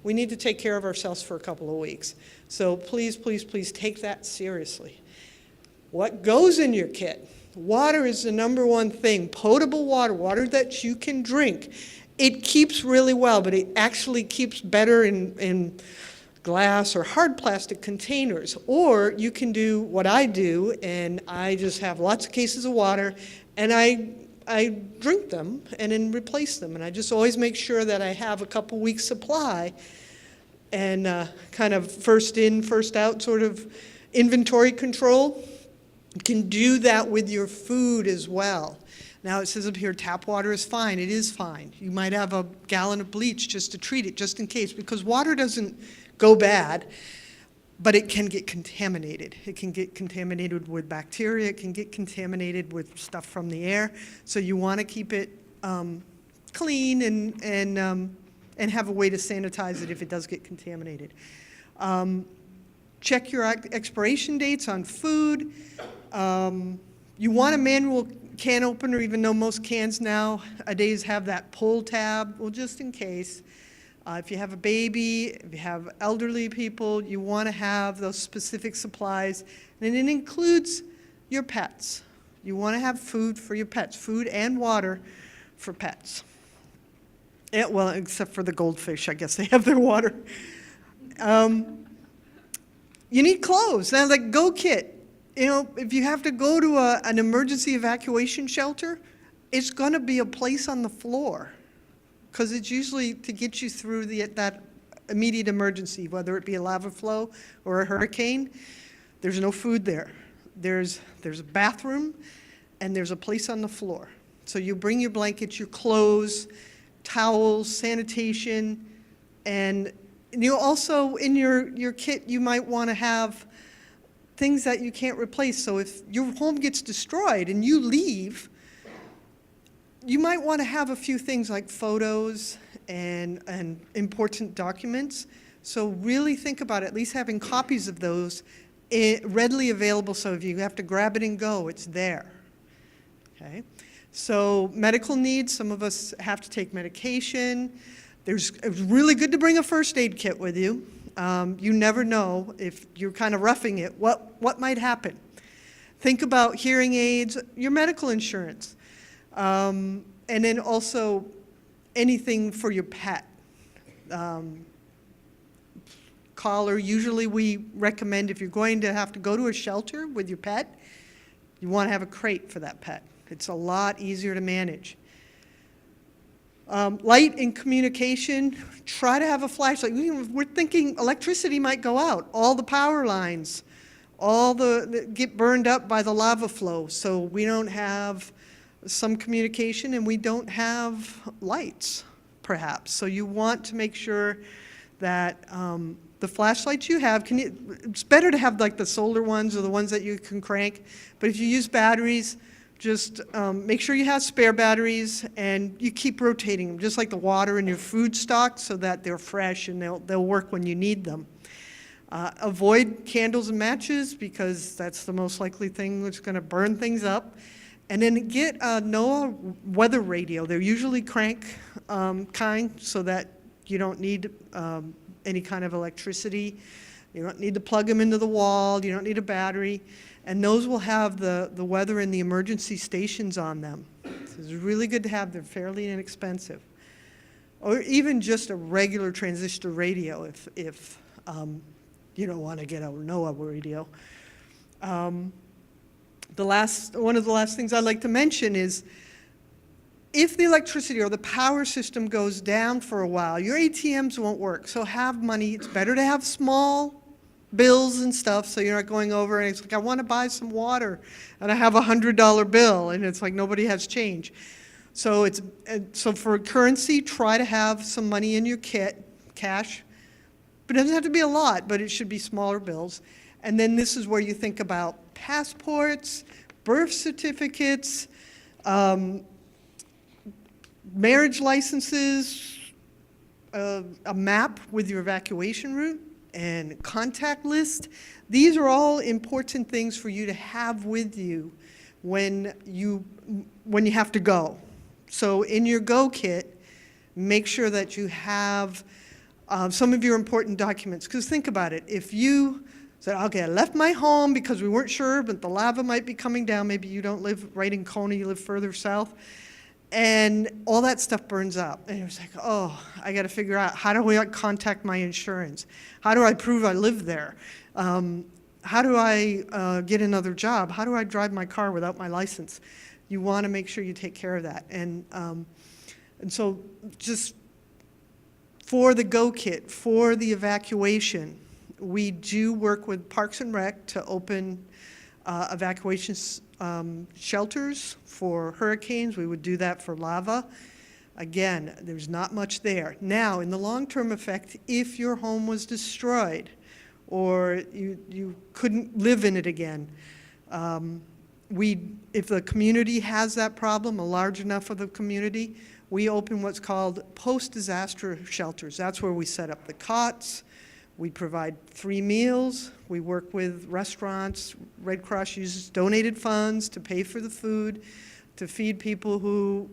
Speaker 7: we need to take care of ourselves for a couple of weeks. So please, please, please take that seriously. What goes in your kit? Water is the number one thing. Potable water, water that you can drink. It keeps really well, but it actually keeps better in glass or hard plastic containers. Or you can do what I do, and I just have lots of cases of water, and I drink them and then replace them. And I just always make sure that I have a couple weeks supply, and kind of first in, first out sort of inventory control. You can do that with your food as well. Now it says up here tap water is fine. It is fine. You might have a gallon of bleach just to treat it, just in case, because water doesn't go bad, but it can get contaminated. It can get contaminated with bacteria. It can get contaminated with stuff from the air. So you want to keep it clean and have a way to sanitize it if it does get contaminated. Check your expiration dates on food. You want a manual can opener, even though most cans nowadays have that pull tab, well, just in case. If you have a baby, if you have elderly people, you want to have those specific supplies. And it includes your pets. You want to have food for your pets, food and water for pets. Well, except for the goldfish, I guess they have their water. You need clothes. Now, like Go Kit, you know, if you have to go to an emergency evacuation shelter, it's going to be a place on the floor, because it's usually to get you through that immediate emergency, whether it be a lava flow or a hurricane. There's no food there. There's a bathroom, and there's a place on the floor. So you bring your blankets, your clothes, towels, sanitation, and you also, in your kit, you might want to have things that you can't replace. So if your home gets destroyed and you leave, you might want to have a few things like photos and important documents. So really think about at least having copies of those readily available, so if you have to grab it and go, it's there. Okay? So medical needs, some of us have to take medication. It's really good to bring a first aid kit with you. You never know if you're kind of roughing it, what might happen. Think about hearing aids, your medical insurance. And then also anything for your pet. Collar, usually we recommend if you're going to have to go to a shelter with your pet, you want to have a crate for that pet. It's a lot easier to manage. Light and communication, try to have a flashlight. We're thinking electricity might go out. All the power lines, get burned up by the lava flow, so we don't have some communication and we don't have lights, perhaps. So you want to make sure that the flashlights you have, it's better to have like the solar ones or the ones that you can crank, but if you use batteries, just make sure you have spare batteries and you keep rotating them, just like the water in your food stock, so that they're fresh and they'll work when you need them. Avoid candles and matches, because that's the most likely thing that's going to burn things up. And then get a NOAA weather radio. They're usually crank kind, so that you don't need any kind of electricity. You don't need to plug them into the wall. You don't need a battery. And those will have the weather and the emergency stations on them. So it's really good to have. They're fairly inexpensive. Or even just a regular transistor radio if you don't want to get a NOAA radio. One of the last things I'd like to mention is, if the electricity or the power system goes down for a while, your ATMs won't work. So have money. It's better to have small bills and stuff, so you're not going over and it's like, I want to buy some water and I have a $100 bill, and it's like nobody has change. So so for currency, try to have some money in your kit, cash, but it doesn't have to be a lot, but it should be smaller bills. And then this is where you think about passports, birth certificates, marriage licenses, a map with your evacuation route, and contact list. These are all important things for you to have with you when you have to go. So in your go kit, make sure that you have some of your important documents. Because think about it, if you said, okay, I left my home because we weren't sure, but the lava might be coming down, maybe you don't live right in Kona, you live further south, and all that stuff burns up. And it was like, oh, I got to figure out, how do I contact my insurance? How do I prove I live there? How do I get another job? How do I drive my car without my license? You want to make sure you take care of that. And so just for the go kit, for the evacuation, we do work with Parks and Rec to open evacuation shelters for hurricanes. We would do that for lava. Again, there's not much there. Now, in the long-term effect, if your home was destroyed or you couldn't live in it again, if the community has that problem, a large enough of the community, we open what's called post-disaster shelters. That's where we set up the cots. We provide free meals. We work with restaurants. Red Cross uses donated funds to pay for the food, to feed people who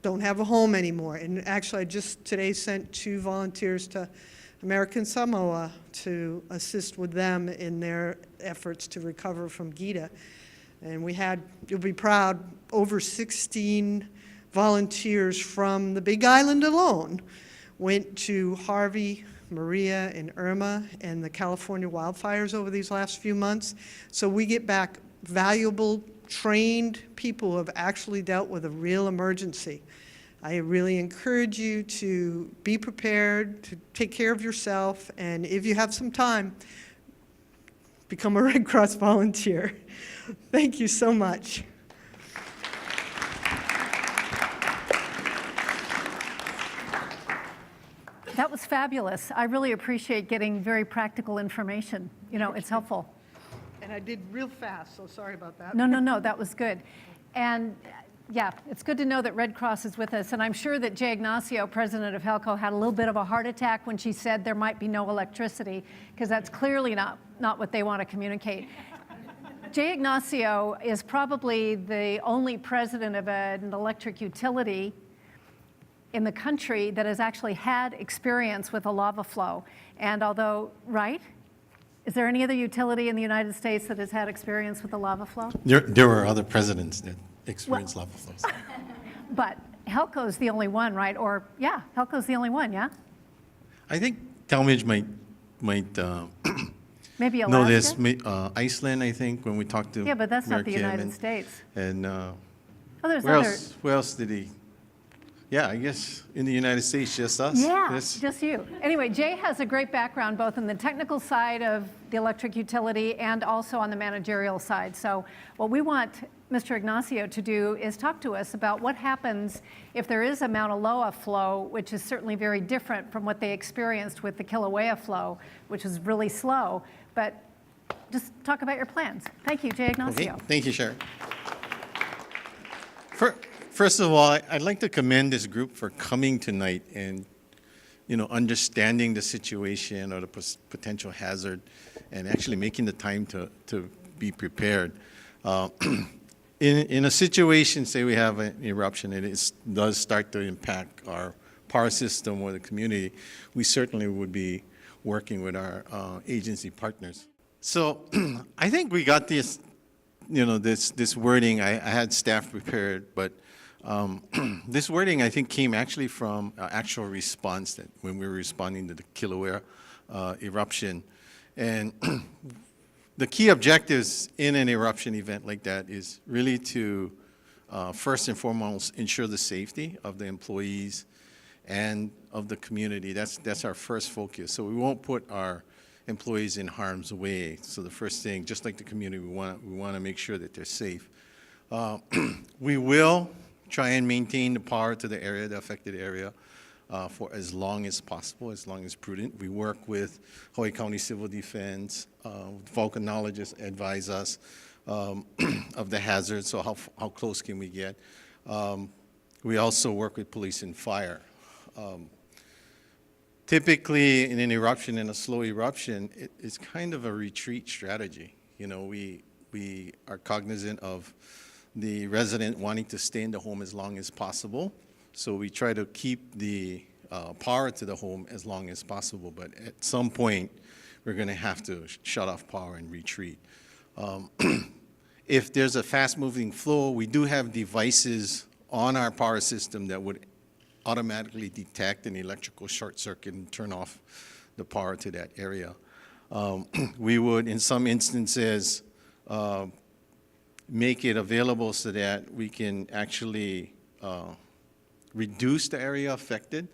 Speaker 7: don't have a home anymore. And actually, I just today sent 2 volunteers to American Samoa to assist with them in their efforts to recover from Gita. And we had, you'll be proud, over 16 volunteers from the Big Island alone went to Harvey, Maria, and Irma, and the California wildfires over these last few months. So we get back valuable, trained people who have actually dealt with a real emergency. I really encourage you to be prepared, to take care of yourself, and if you have some time, become a Red Cross volunteer. Thank you so much.
Speaker 3: That was fabulous. I really appreciate getting very practical information. You know, it's helpful.
Speaker 7: And I did real fast, so sorry about that.
Speaker 3: No, that was good. And yeah, it's good to know that Red Cross is with us. And I'm sure that Jay Ignacio, president of HELCO, had a little bit of a heart attack when she said there might be no electricity, because that's clearly not what they want to communicate. Jay Ignacio is probably the only president of an electric utility in the country that has actually had experience with a lava flow. And although, right? Is there any other utility in the United States that has had experience with a lava flow?
Speaker 8: There were other presidents that experienced lava flows.
Speaker 3: But HELCO's the only one, right? Or, yeah, HELCO's the only one, yeah?
Speaker 8: I think Talmadge might
Speaker 3: Maybe Alaska?
Speaker 8: know this. Iceland, I think, when we talked to
Speaker 3: Yeah, but that's not
Speaker 8: Mayor
Speaker 3: the
Speaker 8: Kim
Speaker 3: United
Speaker 8: and-
Speaker 3: States.
Speaker 8: And
Speaker 3: Oh, there's
Speaker 8: where
Speaker 3: other.
Speaker 8: else did he? Yeah, I guess in the United States, just us.
Speaker 3: Yeah,
Speaker 8: Yes.
Speaker 3: just you. Anyway, Jay has a great background both in the technical side of the electric utility and also on the managerial side. So what we want Mr. Ignacio to do is talk to us about what happens if there is a Mauna Loa flow, which is certainly very different from what they experienced with the Kilauea flow, which is really slow. But just talk about your plans. Thank you, Jay
Speaker 8: Okay,
Speaker 3: Ignacio.
Speaker 8: thank you, Sharon. First of all, I'd like to commend this group for coming tonight and, understanding the situation or the potential hazard and actually making the time to be prepared. In a situation, say we have an eruption and it does start to impact our power system or the community, we certainly would be working with our agency partners. So I think we got this, this wording. I had staff prepared, but this wording, I think, came actually from actual response that when we were responding to the Kilauea eruption. And the key objectives in an eruption event like that is really to, first and foremost, ensure the safety of the employees and of the community. That's our first focus. So we won't put our employees in harm's way. So the first thing, just like the community, we want to make sure that they're safe. We will try and maintain the power to the area, the affected area, for as long as possible, as long as prudent. We work with Hawaii County Civil Defense. Volcanologists advise us of the hazards, so how close can we get. We also work with police and fire. Typically, in an eruption, in a slow eruption, it's kind of a retreat strategy. We are cognizant of the resident wanting to stay in the home as long as possible. So we try to keep the power to the home as long as possible. But at some point, we're going to have to shut off power and retreat. If there's a fast-moving flow, we do have devices on our power system that would automatically detect an electrical short circuit and turn off the power to that area. We would, in some instances, make it available so that we can actually reduce the area affected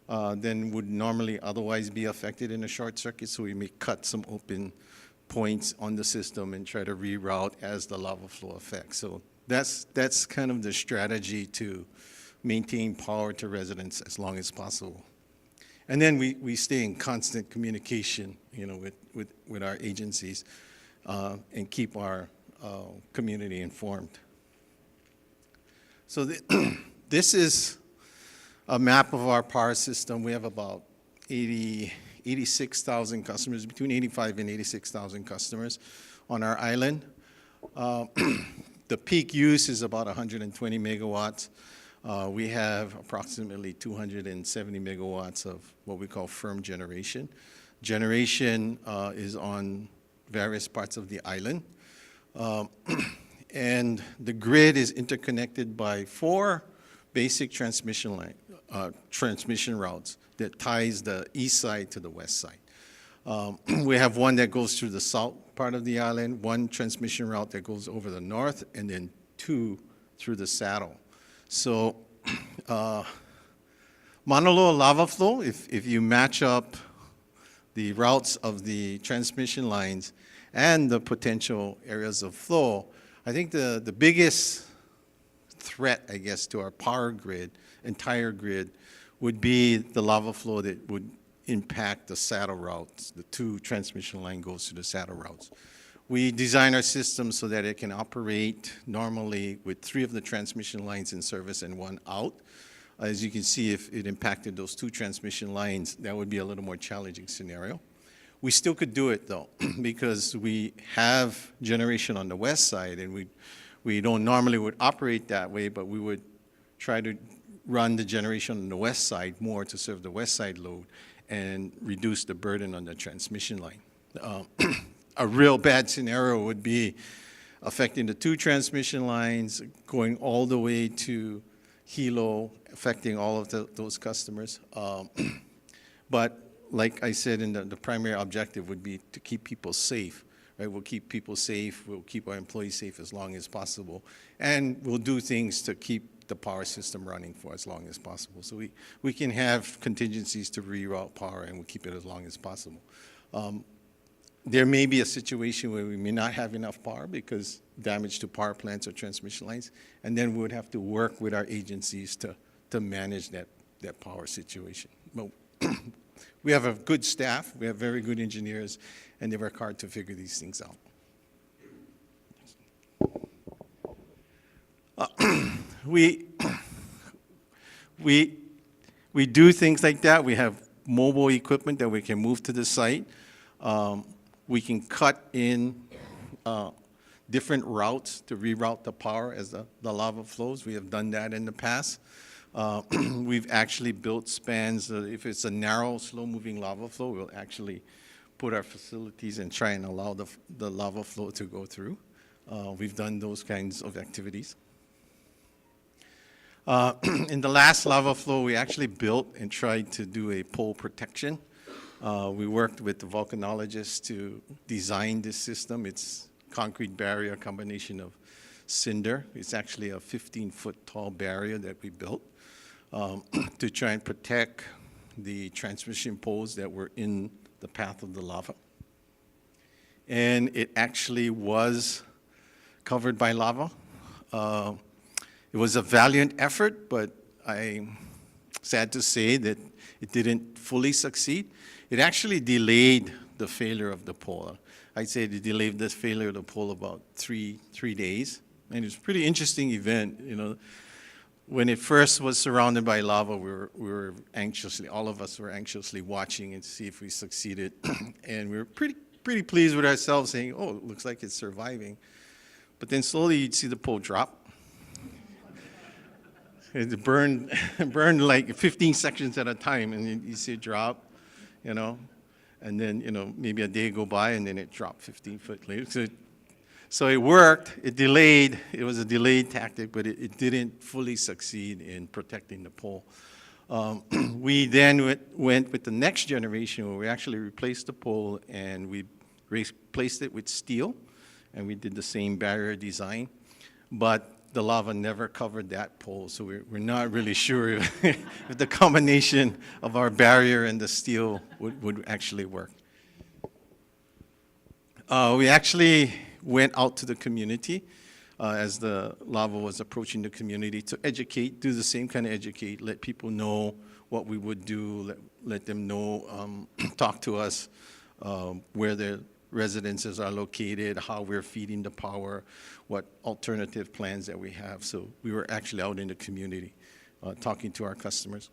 Speaker 8: than would normally otherwise be affected in a short circuit. So we may cut some open points on the system and try to reroute as the lava flow affects. So that's kind of the strategy to maintain power to residents as long as possible. And then we stay in constant communication, with our agencies and keep our community informed. So this is a map of our power system. We have about 86,000 customers, between 85 and 86,000 customers on our island. The peak use is about 120 megawatts. We have approximately 270 megawatts of what we call firm generation. Generation is on various parts of the island. And the grid is interconnected by 4 basic transmission routes that ties the east side to the west side. We have one that goes through the south part of the island, 1 transmission route that goes over the north, and then 2 through the saddle. So Mauna Loa lava flow, if you match up the routes of the transmission lines and the potential areas of flow, I think the biggest threat, I guess, to our power grid, entire grid, would be the lava flow that would impact the saddle routes. The 2 transmission line goes to the saddle routes. We design our system so that it can operate normally with 3 of the transmission lines in service and 1 out. As you can see, if it impacted those 2 transmission lines, that would be a little more challenging scenario. We still could do it though, because we have generation on the west side, and we don't normally would operate that way, but we would try to run the generation on the west side more to serve the west side load and reduce the burden on the transmission line. A real bad scenario would be affecting the 2 transmission lines, going all the way to Hilo, affecting all of those customers. But like I said, the primary objective would be to keep people safe. Right? We'll keep people safe, we'll keep our employees safe as long as possible, and we'll do things to keep the power system running for as long as possible. So we can have contingencies to reroute power, and we'll keep it as long as possible. There may be a situation where we may not have enough power because damage to power plants or transmission lines, and then we would have to work with our agencies to manage that power situation. But we have a good staff, we have very good engineers, and they work hard to figure these things out. We do things like that. We have mobile equipment that we can move to the site. We can cut in different routes to reroute the power as the lava flows. We have done that in the past. We've actually built spans. If it's a narrow, slow-moving lava flow, we'll actually put our facilities and try and allow the lava flow to go through. We've done those kinds of activities. In the last lava flow, we actually built and tried to do a pole protection. We worked with the volcanologists to design this system. It's concrete barrier, a combination of cinder. It's actually a 15-foot tall barrier that we built to try and protect the transmission poles that were in the path of the lava. And it actually was covered by lava. It was a valiant effort, but I'm sad to say that it didn't fully succeed. It actually delayed the failure of the pole. I'd say it delayed the failure of the pole about three days. And it was a pretty interesting event, you know. When it first was surrounded by lava, we were anxiously, all of us were anxiously watching and see if we succeeded. And we were pretty pleased with ourselves, saying, oh, it looks like it's surviving. But then slowly you'd see the pole drop. It burned like 15 sections at a time, and you see it drop, you know. And then, you know, maybe a day go by, and then it dropped 15 foot later. So it worked, it delayed, it was a delayed tactic, but it didn't fully succeed in protecting the pole. We then went with the next generation where we actually replaced the pole and we replaced it with steel, and we did the same barrier design, but the lava never covered that pole, so we're not really sure if the combination of our barrier and the steel would actually work. We actually went out to the community as the lava was approaching the community to educate, do the same kind of educate, let people know what we would do, let them know, talk to us where the residences are located, how we're feeding the power, what alternative plans that we have. So we were actually out in the community talking to our customers.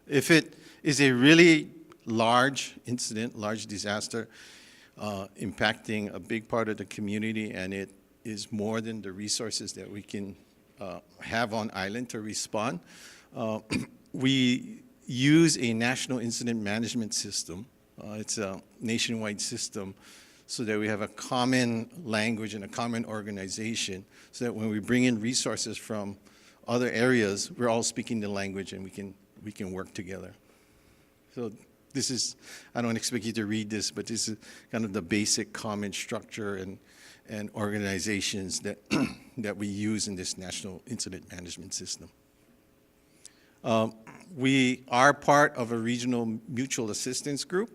Speaker 8: If it is a really large incident, large disaster, impacting a big part of the community, and it is more than the resources that we can have on island to respond, we use a national incident management system. It's a nationwide system so that we have a common language and a common organization so that when we bring in resources from other areas, we're all speaking the language and we can work together. So this is, I don't expect you to read this, but this is kind of the basic common structure and organizations that, that we use in this national incident management system. We are part of a regional mutual assistance group.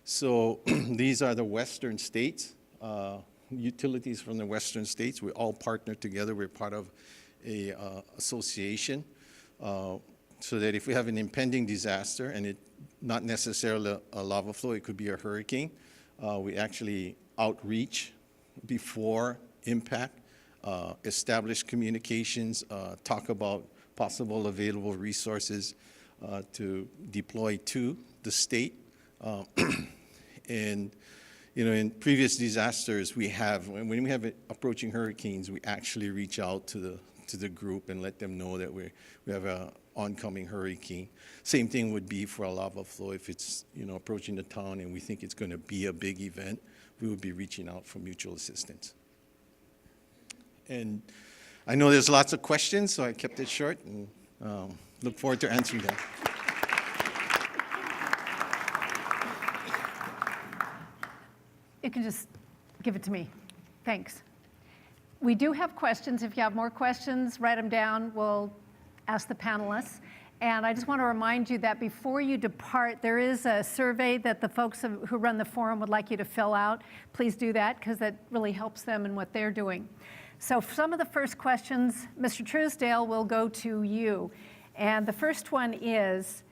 Speaker 8: So these are the western states, utilities from the western states. We all partner together. We're part of a association so that if we have an impending disaster, and it not necessarily a lava flow, it could be a hurricane, we actually outreach before impact, establish communications, talk about possible available resources to deploy to the state. And you know, in previous disasters, when we have approaching hurricanes, we actually reach out to the group and let them know that we have an oncoming hurricane. Same thing would be for a lava flow. If it's, you know, approaching the town and we think it's going to be a big event, we would be reaching out for mutual assistance. And I know there's lots of questions, so I kept it short and look forward to answering them.
Speaker 3: You can just give it to me. Thanks. We do have questions. If you have more questions, write them down. We'll ask the panelists. And I just want to remind you that before you depart, there is a survey that the folks who run the forum would like you to fill out. Please do that, because that really helps them in what they're doing. So some of the first questions, Mr. Truesdale, will go to you. And the first one is,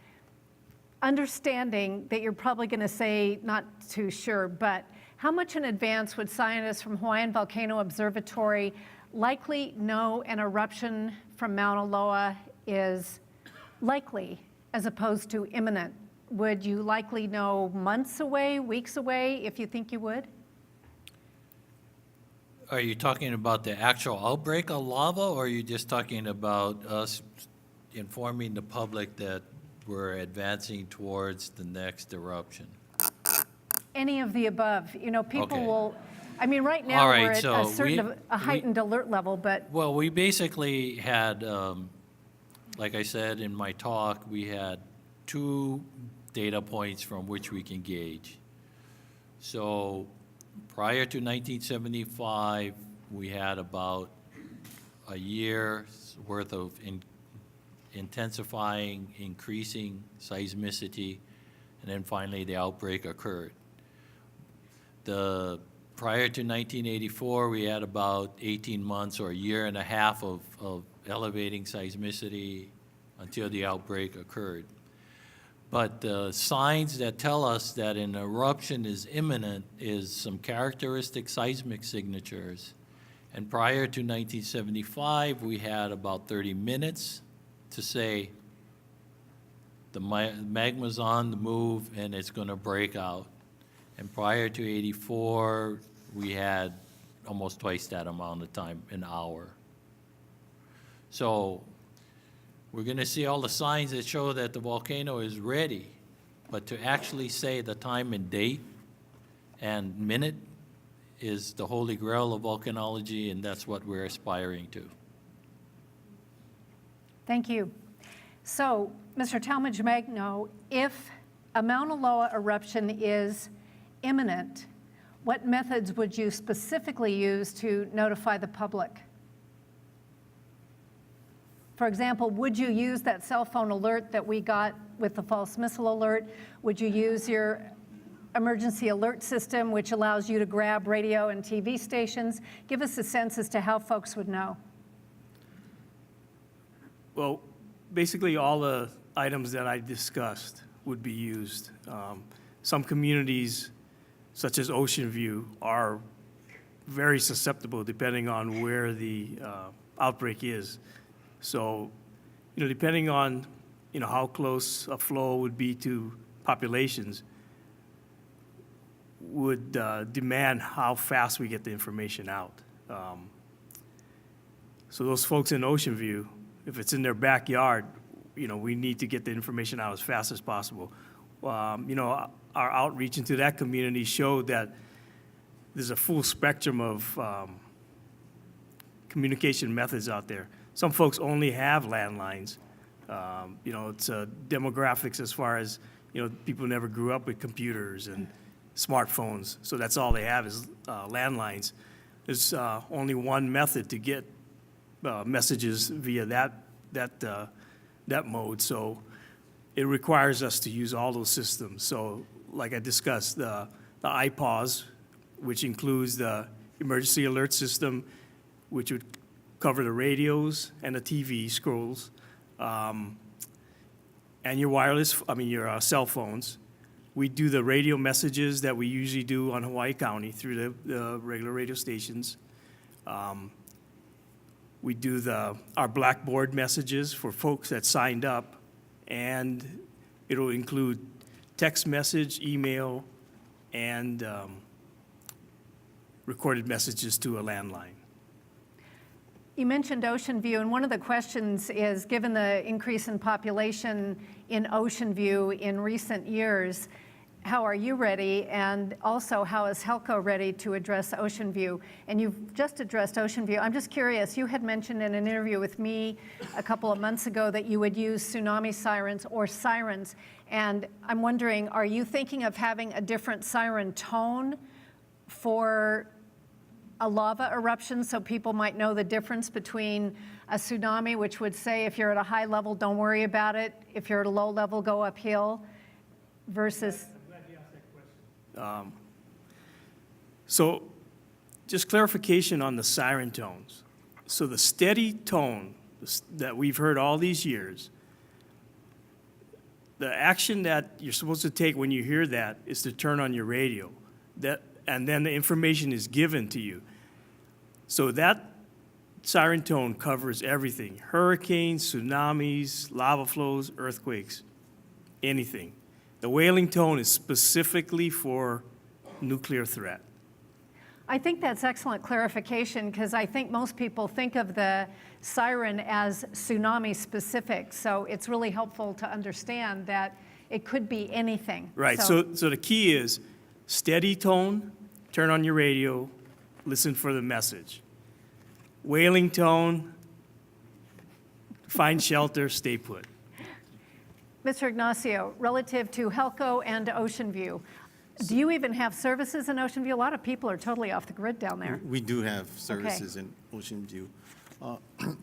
Speaker 3: understanding that you're probably going to say not too sure, but how much in advance would scientists from Hawaiian Volcano Observatory likely know an eruption from Mauna Loa is likely as opposed to imminent? Would you likely know months away, weeks away, if you think you would?
Speaker 5: Are you talking about the actual outbreak of lava, or are you just talking about us informing the public that we're advancing towards the next eruption?
Speaker 3: Any of the above. You know, people
Speaker 5: Okay.
Speaker 3: will, I mean, right now
Speaker 5: All right,
Speaker 3: we're at
Speaker 5: so
Speaker 3: a heightened alert level, but
Speaker 5: Well, we basically had, like I said in my talk, we had 2 data points from which we can gauge. So prior to 1975, we had about a year's worth of intensifying, increasing seismicity, and then finally the outbreak occurred. Prior to 1984, we had about 18 months or a year and a half of elevating seismicity until the outbreak occurred. But the signs that tell us that an eruption is imminent is some characteristic seismic signatures. And prior to 1975, we had about 30 minutes to say the magma's on the move and it's going to break out. And prior to 84, we had almost twice that amount of time, an hour. So we're going to see all the signs that show that the volcano is ready, but to actually say the time and date and minute is the holy grail of volcanology, and that's what we're aspiring to.
Speaker 3: thank you. So, Mr. Talmadge Magno, if a Mauna Loa eruption is imminent, what methods would you specifically use to notify the public? For example, would you use that cell phone alert that we got with the false missile alert? Would you use your emergency alert system, which allows you to grab radio and TV stations? Give us a sense as to how folks would know.
Speaker 6: Well, basically all the items that I discussed would be used. Some communities such as Ocean View, are very susceptible depending on where the outbreak is. So, depending on, how close a flow would be to populations would demand how fast we get the information out. So those folks in Ocean View, if it's in their backyard, we need to get the information out as fast as possible. Our outreach into that community showed that there's a full spectrum of communication methods out there. Some folks only have landlines. It's demographics as far as, people never grew up with computers and smartphones, so that's all they have is landlines. There's only one method to get messages via that mode, so it requires us to use all those systems. So, like I discussed, the IPAWS, which includes the emergency alert system, which would cover the radios and the TV scrolls, and your cell phones. We do the radio messages that we usually do on Hawaii County through the regular radio stations. We do our Blackboard messages for folks that signed up, and it'll include text message, email, and recorded messages to a landline.
Speaker 3: You mentioned Ocean View, and one of the questions is, given the increase in population in Ocean View in recent years, how are you ready? And also, how is HELCO ready to address Ocean View? And you've just addressed Ocean View. I'm just curious, you had mentioned in an interview with me a couple of months ago that you would use tsunami sirens or sirens. And I'm wondering, are you thinking of having a different siren tone for a lava eruption so people might know the difference between a tsunami, which would say if you're at a high level, don't worry about it. If you're at a low level, go uphill, versus...
Speaker 6: So just clarification on the siren tones. So the steady tone that we've heard all these years, the action that you're supposed to take when you hear that is to turn on your radio. And then the information is given to you. So that siren tone covers everything: hurricanes, tsunamis, lava flows, earthquakes, anything. The wailing tone is specifically for nuclear threat.
Speaker 3: I think that's excellent clarification, because I think most people think of the siren as tsunami specific. So it's really helpful to understand that it could be anything.
Speaker 6: Right, so the key is steady tone, turn on your radio, listen for the message. Wailing tone, find shelter, stay put.
Speaker 3: Mr. Ignacio, relative to HELCO and Ocean View, do you even have services in Ocean View? A lot of people are totally off the grid down there.
Speaker 8: We do have services in Ocean View.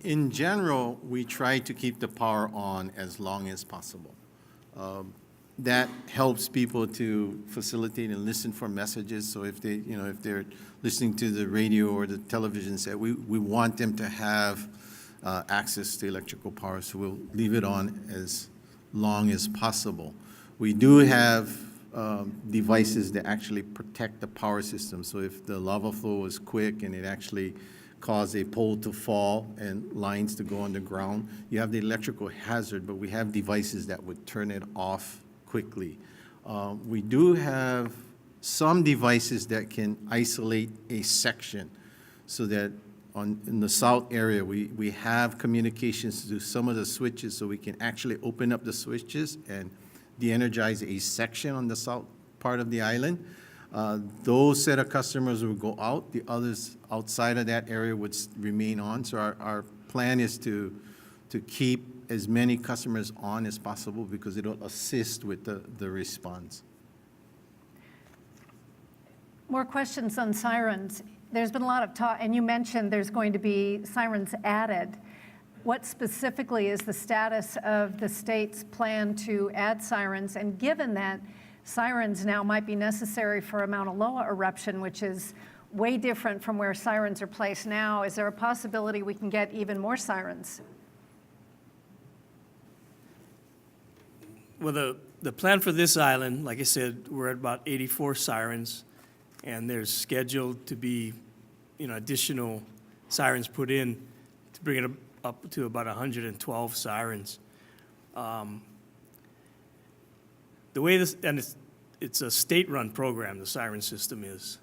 Speaker 8: In general, we try to keep the power on as long as possible. That helps people to facilitate and listen for messages. So if they, if they're listening to the radio or the television set, we want them to have access to electrical power. So we'll leave it on as long as possible. We do have devices that actually protect the power system. So if the lava flow is quick and it actually caused a pole to fall and lines to go underground, you have the electrical hazard, but we have devices that would turn it off quickly. We do have some devices that can isolate a section, so that in the south area, we have communications to some of the switches, so we can actually open up the switches and de-energize a section on the south part of the island. Those set of customers will go out. The others outside of that area would remain on. So our plan is to keep as many customers on as possible, because it'll assist with the response.
Speaker 3: More questions on sirens. There's been a lot of talk, and you mentioned there's going to be sirens added. What specifically is the status of the state's plan to add sirens? And given that sirens now might be necessary for a Mauna Loa eruption, which is way different from where sirens are placed now, is there a possibility we can get even more sirens?
Speaker 6: Well, the plan for this island, like I said, we're at about 84 sirens. and there's scheduled to be, additional sirens put in to bring it up to about 112 sirens. The way this, and it's a state-run program, the siren system is.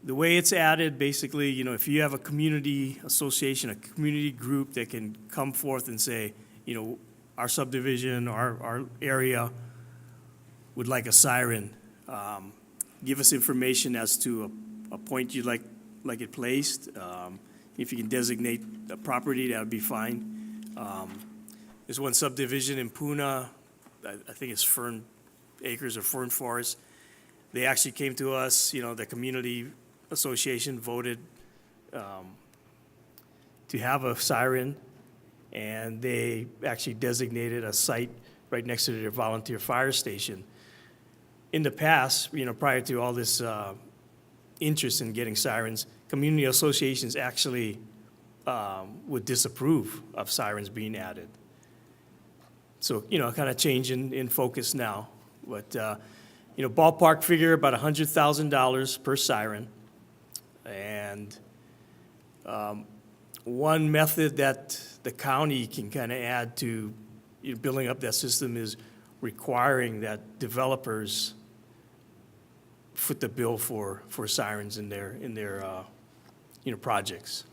Speaker 6: The way it's added, basically, if you have a community association, a community group that can come forth and say, our subdivision, our area would like a siren, give us information as to a point you'd like it placed. If you can designate a property, that would be fine. There's one subdivision in Puna, I think it's Fern Acres or Fern Forest. They actually came to us, the community association voted to have a siren, and they actually designated a site right next to their volunteer fire station. In the past, prior to all this interest in getting sirens, community associations actually would disapprove of sirens being added. So, kind of change in focus now. But, ballpark figure about $100,000 per siren. And one method that the county can kind of add to building up that system is requiring that developers foot the bill for sirens in their projects.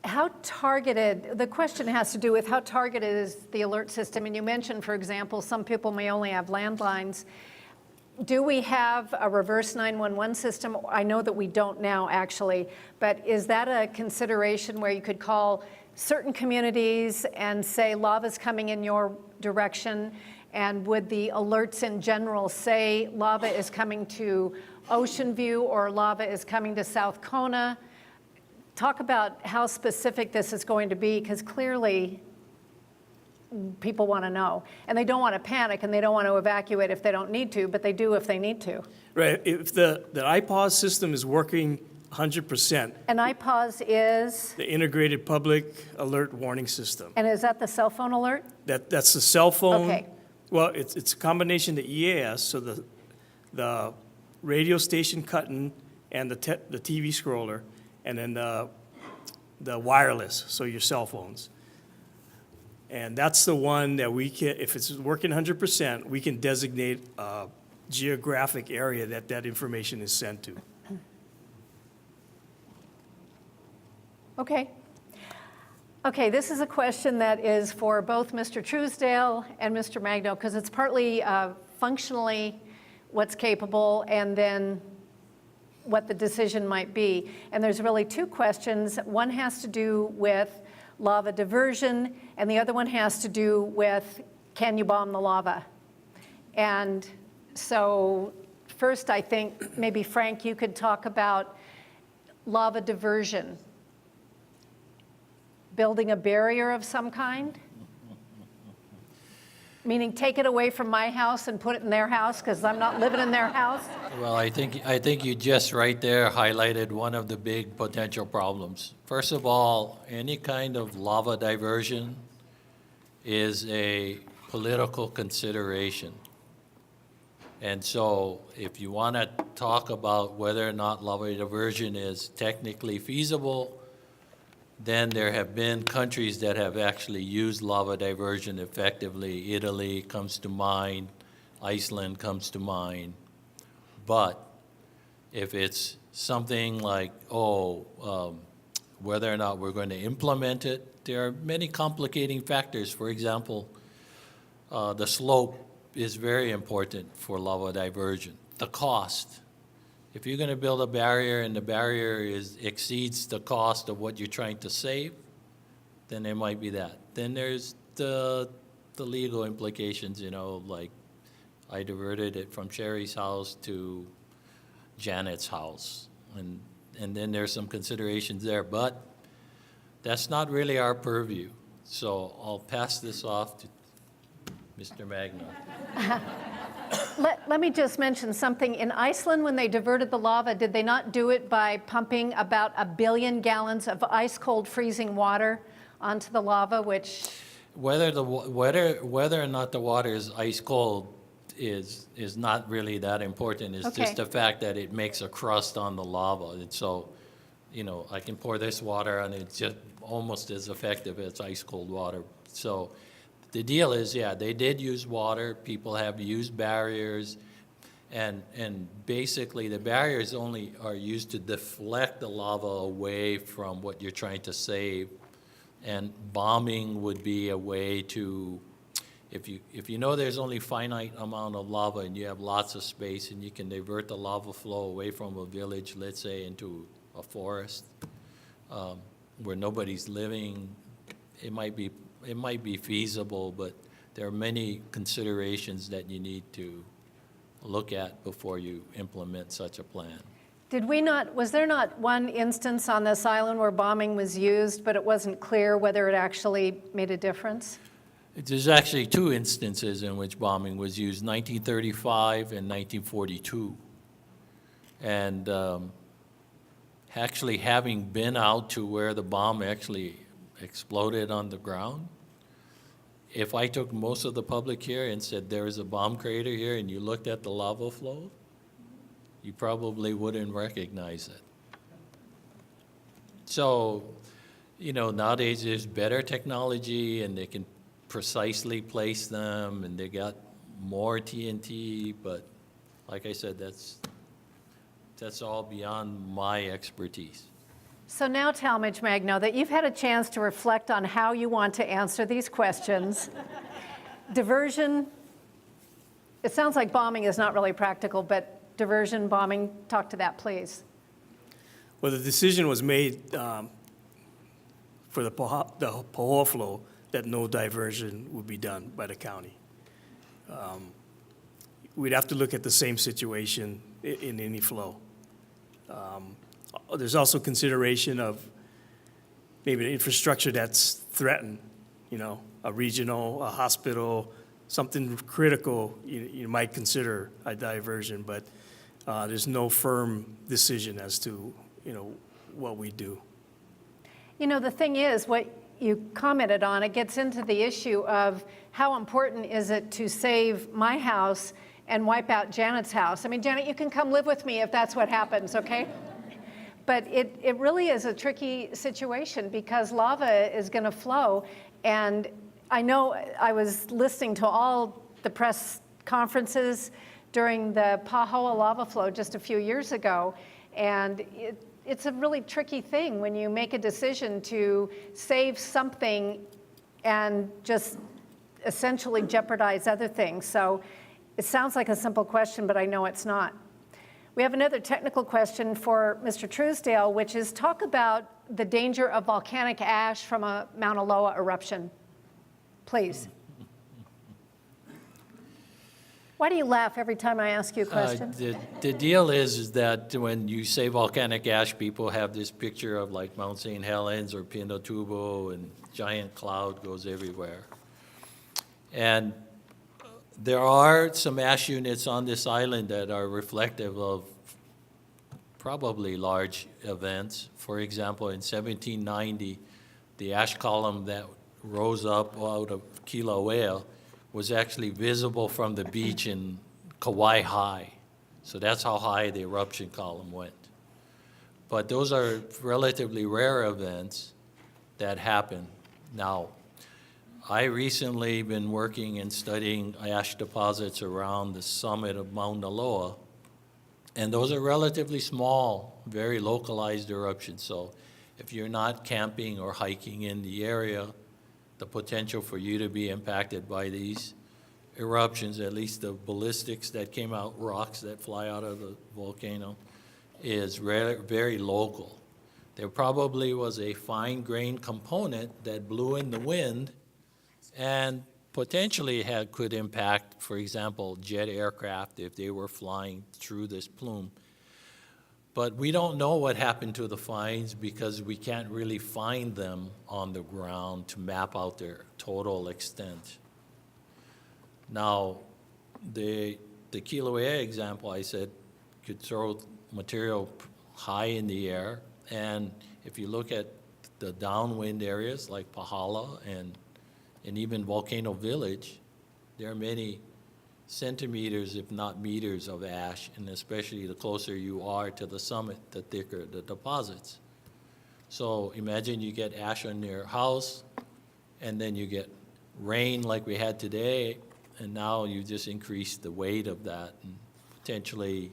Speaker 3: How targeted, the question has to do with how targeted is the alert system? And you mentioned, for example, some people may only have landlines. Do we have a reverse 911 system? I know that we don't now, actually, but is that a consideration where you could call certain communities and say lava's coming in your direction? And would the alerts in general say lava is coming to Ocean View or lava is coming to South Kona? Talk about how specific this is going to be, because clearly people want to know. And they don't want to panic, and they don't want to evacuate if they don't need to, but they do if they need to.
Speaker 6: Right. If the IPAWS system is working 100%.
Speaker 3: And IPAWS is?
Speaker 6: The Integrated Public Alert Warning System.
Speaker 3: And is that the cell phone alert?
Speaker 6: That's the cell phone.
Speaker 3: Okay.
Speaker 6: Well, it's a combination of the EAS, so the radio station cutting and the TV scroller, and then the wireless, so your cell phones. And that's the one that we can, if it's working 100%, we can designate a geographic area that information is sent to.
Speaker 3: Okay. Okay, this is a question that is for both Mr. Truesdale and Mr. Magno, because it's partly functionally what's capable and then what the decision might be. And there's really two questions. One has to do with lava diversion, and the other one has to do with, can you bomb the lava? And so first, I think maybe Frank, you could talk about lava diversion. Building a barrier of some kind? Meaning take it away from my house and put it in their house because I'm not living in their house?
Speaker 5: Well, I think you just right there highlighted one of the big potential problems. First of all, any kind of lava diversion is a political consideration. And so if you want to talk about whether or not lava diversion is technically feasible, then there have been countries that have actually used lava diversion effectively. Italy comes to mind, Iceland comes to mind. But if it's something like, whether or not we're going to implement it, there are many complicating factors. For example, the slope is very important for lava diversion. The cost. If you're going to build a barrier and the barrier exceeds the cost of what you're trying to save, then there might be that. Then there's the legal implications, like I diverted it from Sherry's house to Janet's house. And then there's some considerations there, but that's not really our purview. So I'll pass this off to Mr. Magno.
Speaker 3: Let me just mention something. In Iceland, when they diverted the lava, did they not do it by pumping about 1 billion gallons of ice-cold freezing water onto the lava, which,
Speaker 5: Whether or not the water is ice cold is not really that important. It's
Speaker 3: Okay.
Speaker 5: just the fact that it makes a crust on the lava. And so, I can pour this water and it's just almost as effective as ice cold water. So the deal is, yeah, they did use water. People have used barriers. And basically the barriers only are used to deflect the lava away from what you're trying to save. And bombing would be a way to, if you know there's only finite amount of lava and you have lots of space and you can divert the lava flow away from a village, let's say into a forest where nobody's living, it might be feasible, but there are many considerations that you need to look at before you implement such a plan.
Speaker 3: was there not one instance on this island where bombing was used, but it wasn't clear whether it actually made a difference?
Speaker 5: There's actually two instances in which bombing was used, 1935 and 1942. And actually having been out to where the bomb actually exploded on the ground, if I took most of the public here and said there is a bomb crater here and you looked at the lava flow, you probably wouldn't recognize it. So, nowadays there's better technology and they can precisely place them and they got more TNT, but like I said, that's all beyond my expertise.
Speaker 3: So now, Talmadge Magno, that you've had a chance to reflect on how you want to answer these questions, diversion, it sounds like bombing is not really practical, but diversion, bombing, talk to that, please.
Speaker 6: Well, the decision was made for the Pahoa flow that no diversion would be done by the county. We'd have to look at the same situation in any flow. There's also consideration of maybe the infrastructure that's threatened, a regional, a hospital, something critical, you might consider a diversion, but there's no firm decision as to, what we do.
Speaker 3: The thing is, what you commented on, it gets into the issue of how important is it to save my house and wipe out Janet's house. I mean, Janet, you can come live with me if that's what happens, okay? But it really is a tricky situation because lava is going to flow. And I know I was listening to all the press conferences during the Pahoa lava flow just a few years ago. And it's a really tricky thing when you make a decision to save something and just essentially jeopardize other things. So it sounds like a simple question, but I know it's not. We have another technical question for Mr. Truesdale, which is talk about the danger of volcanic ash from a Mauna Loa eruption, please. Why do you laugh every time I ask you a question?
Speaker 5: The deal is that when you say volcanic ash, people have this picture of like Mount St. Helens or Pinatubo and giant cloud goes everywhere. And there are some ash units on this island that are reflective of probably large events. For example, in 1790, the ash column that rose up out of Kilauea was actually visible from the beach in Kauai High. So that's how high the eruption column went. But those are relatively rare events that happen. Now, I recently been working and studying ash deposits around the summit of Mauna Loa, and those are relatively small, very localized eruptions. So if you're not camping or hiking in the area, the potential for you to be impacted by these eruptions, at least the ballistics that came out, rocks that fly out of the volcano, is very local. There probably was a fine-grained component that blew in the wind and potentially could impact, for example, jet aircraft if they were flying through this plume. But we don't know what happened to the fines because we can't really find them on the ground to map out their total extent. Now, the Kilauea example I said could throw material high in the air, and if you look at the downwind areas like Pahala and even Volcano Village, there are many centimeters, if not meters, of ash, and especially the closer you are to the summit, the thicker the deposits. So imagine you get ash on your house, and then you get rain like we had today, and now you just increase the weight of that, and potentially,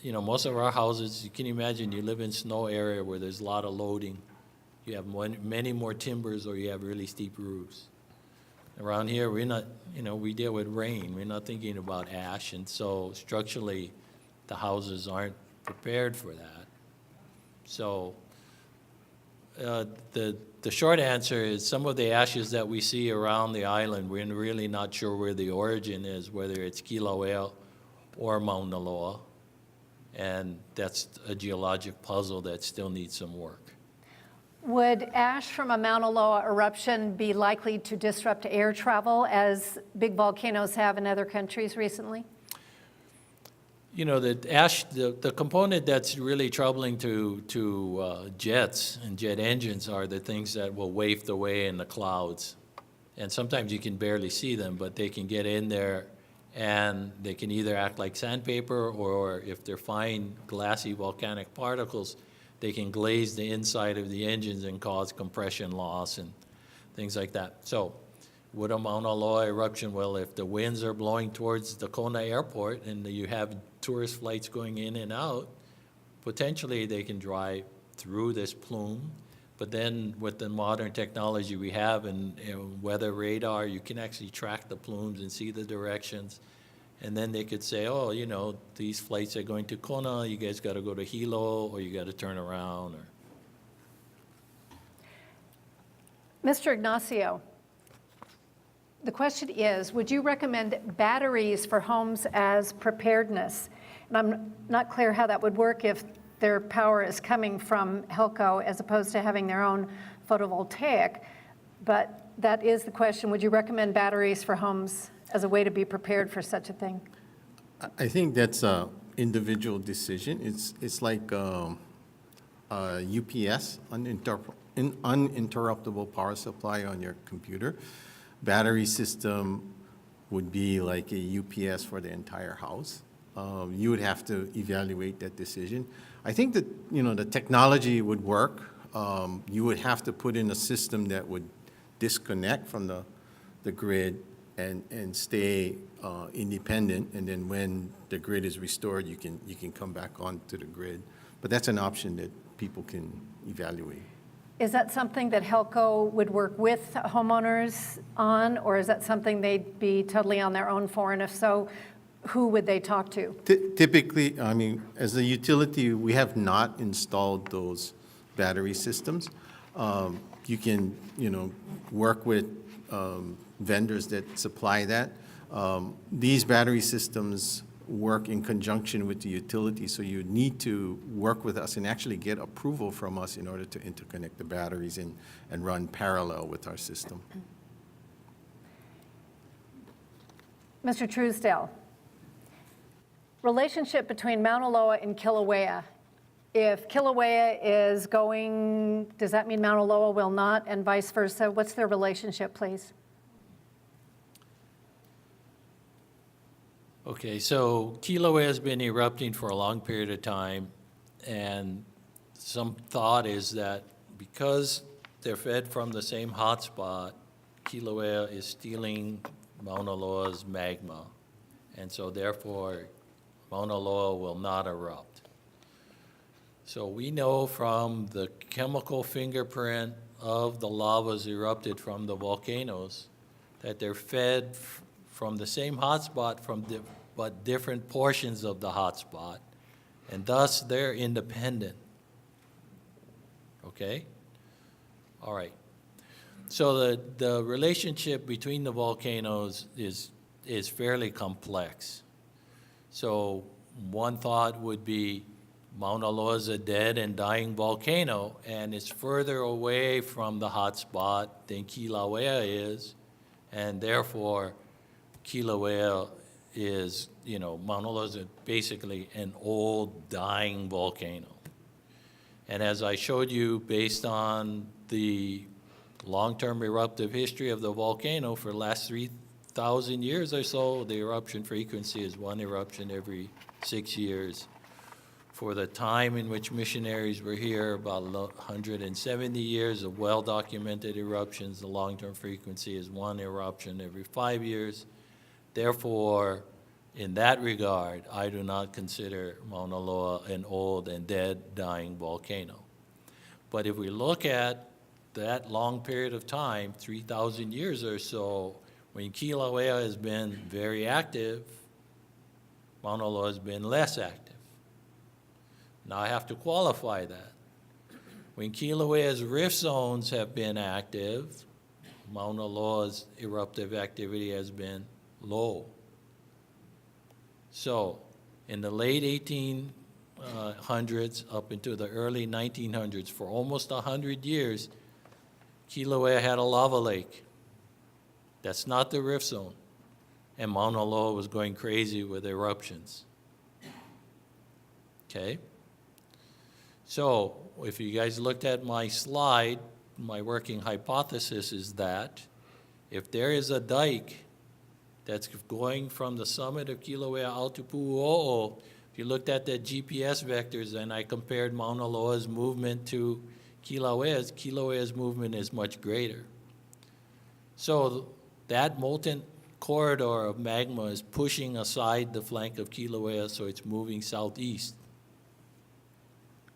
Speaker 5: you know, most of our houses, you can imagine you live in snow area where there's a lot of loading. You have many more timbers, or you have really steep roofs. Around here, we're not, you know, we deal with rain. We're not thinking about ash, and so structurally, the houses aren't prepared for that. So the short answer is some of the ashes that we see around the island, we're really not sure where the origin is, whether it's Kilauea or Mauna Loa, and that's a geologic puzzle that still needs some work.
Speaker 3: Would ash from a Mauna Loa eruption be likely to disrupt air travel as big volcanoes have in other countries recently?
Speaker 5: You know, the ash, the component that's really troubling to jets and jet engines are the things that will waft away in the clouds. And sometimes you can barely see them, but they can get in there and they can either act like sandpaper, or if they're fine, glassy volcanic particles, they can glaze the inside of the engines and cause compression loss and things like that. So would a Mauna Loa eruption, well, if the winds are blowing towards the Kona airport and you have tourist flights going in and out, potentially they can drive through this plume. But then with the modern technology we have and weather radar, you can actually track the plumes and see the directions. And then they could say, oh, you know, these flights are going to Kona, you guys got to go to Hilo, or you got to turn around. Or
Speaker 3: Mr. Ignacio, the question is, would you recommend batteries for homes as preparedness? And I'm not clear how that would work if their power is coming from HELCO as opposed to having their own photovoltaic. But that is the question. Would you recommend batteries for homes as a way to be prepared for such a thing?
Speaker 8: I think that's an individual decision. It's like UPS, uninterruptible power supply on your computer. Battery system would be like a UPS for the entire house. You would have to evaluate that decision. I think that, you know, the technology would work. You would have to put in a system that would disconnect from the grid and stay independent, and then when the grid is restored, you can come back onto the grid. But that's an option that people can evaluate.
Speaker 3: Is that something that HELCO would work with homeowners on, or is that something they'd be totally on their own for? And if so, who would they talk to?
Speaker 8: Typically, I mean, as a utility, we have not installed those battery systems. You can, you know, work with vendors that supply that. These battery systems work in conjunction with the utility, so you need to work with us and actually get approval from us in order to interconnect the batteries and run parallel with our system.
Speaker 3: Mr. Truesdale, relationship between Mauna Loa and Kilauea. If Kilauea is going, does that mean Mauna Loa will not, and vice versa? What's their relationship, please?
Speaker 5: okay, so Kilauea has been erupting for a long period of time, and some thought is that because they're fed from the same hotspot, Kilauea is stealing Mauna Loa's magma, and so therefore Mauna Loa will not erupt. So we know from the chemical fingerprint of the lavas erupted from the volcanoes that they're fed from the same hotspot but different portions of the hotspot, and thus they're independent. Okay? All right. So the relationship between the volcanoes is fairly complex. So one thought would be Mauna Loa is a dead and dying volcano, and it's further away from the hotspot than Kilauea is, and therefore Kilauea is, you know, Mauna Loa is basically an old dying volcano. And as I showed you, based on the long-term eruptive history of the volcano for the last 3,000 years or so, the eruption frequency is one eruption every 6 years. For the time in which missionaries were here, about 170 years of well-documented eruptions, the long-term frequency is one eruption every 5 years. Therefore, in that regard, I do not consider Mauna Loa an old and dead, dying volcano. But if we look at that long period of time, 3,000 years or so, when Kilauea has been very active, Mauna Loa has been less active. Now I have to qualify that. When Kilauea's rift zones have been active, Mauna Loa's eruptive activity has been low. So in the late 1800s up into the early 1900s, for almost 100 years, Kilauea had a lava lake. That's not the rift zone. And Mauna Loa was going crazy with eruptions. Okay? So if you guys looked at my slide, my working hypothesis is that if there is a dike that's going from the summit of Kilauea out to Pu'uo'o, if you looked at the GPS vectors and I compared Mauna Loa's movement to Kilauea's movement is much greater. So that molten corridor of magma is pushing aside the flank of Kilauea, so it's moving southeast.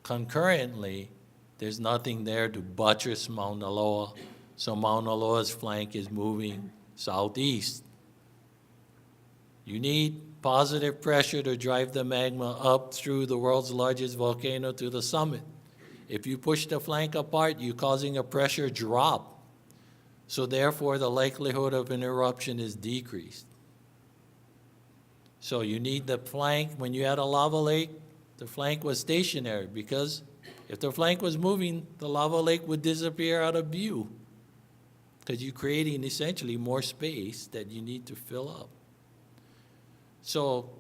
Speaker 5: Concurrently, there's nothing there to buttress Mauna Loa, so Mauna Loa's flank is moving southeast. You need positive pressure to drive the magma up through the world's largest volcano to the summit. If you push the flank apart, you're causing a pressure drop. So therefore, the likelihood of an eruption is decreased. So you need the flank. When you had a lava lake, the flank was stationary, because if the flank was moving, the lava lake would disappear out of view, because you're creating essentially more space that you need to fill up. So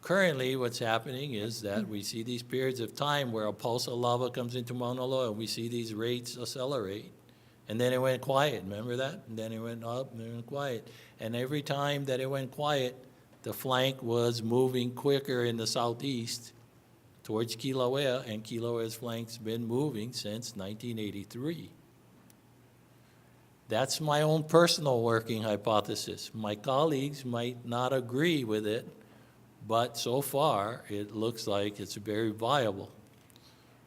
Speaker 5: currently what's happening is that we see these periods of time where a pulse of lava comes into Mauna Loa, and we see these rates accelerate. And then it went quiet, remember that? And then it went up, and then it went quiet. And every time that it went quiet, the flank was moving quicker in the southeast towards Kilauea, and Kilauea's flank's been moving since 1983. That's my own personal working hypothesis. My colleagues might not agree with it, but so far it looks like it's very viable.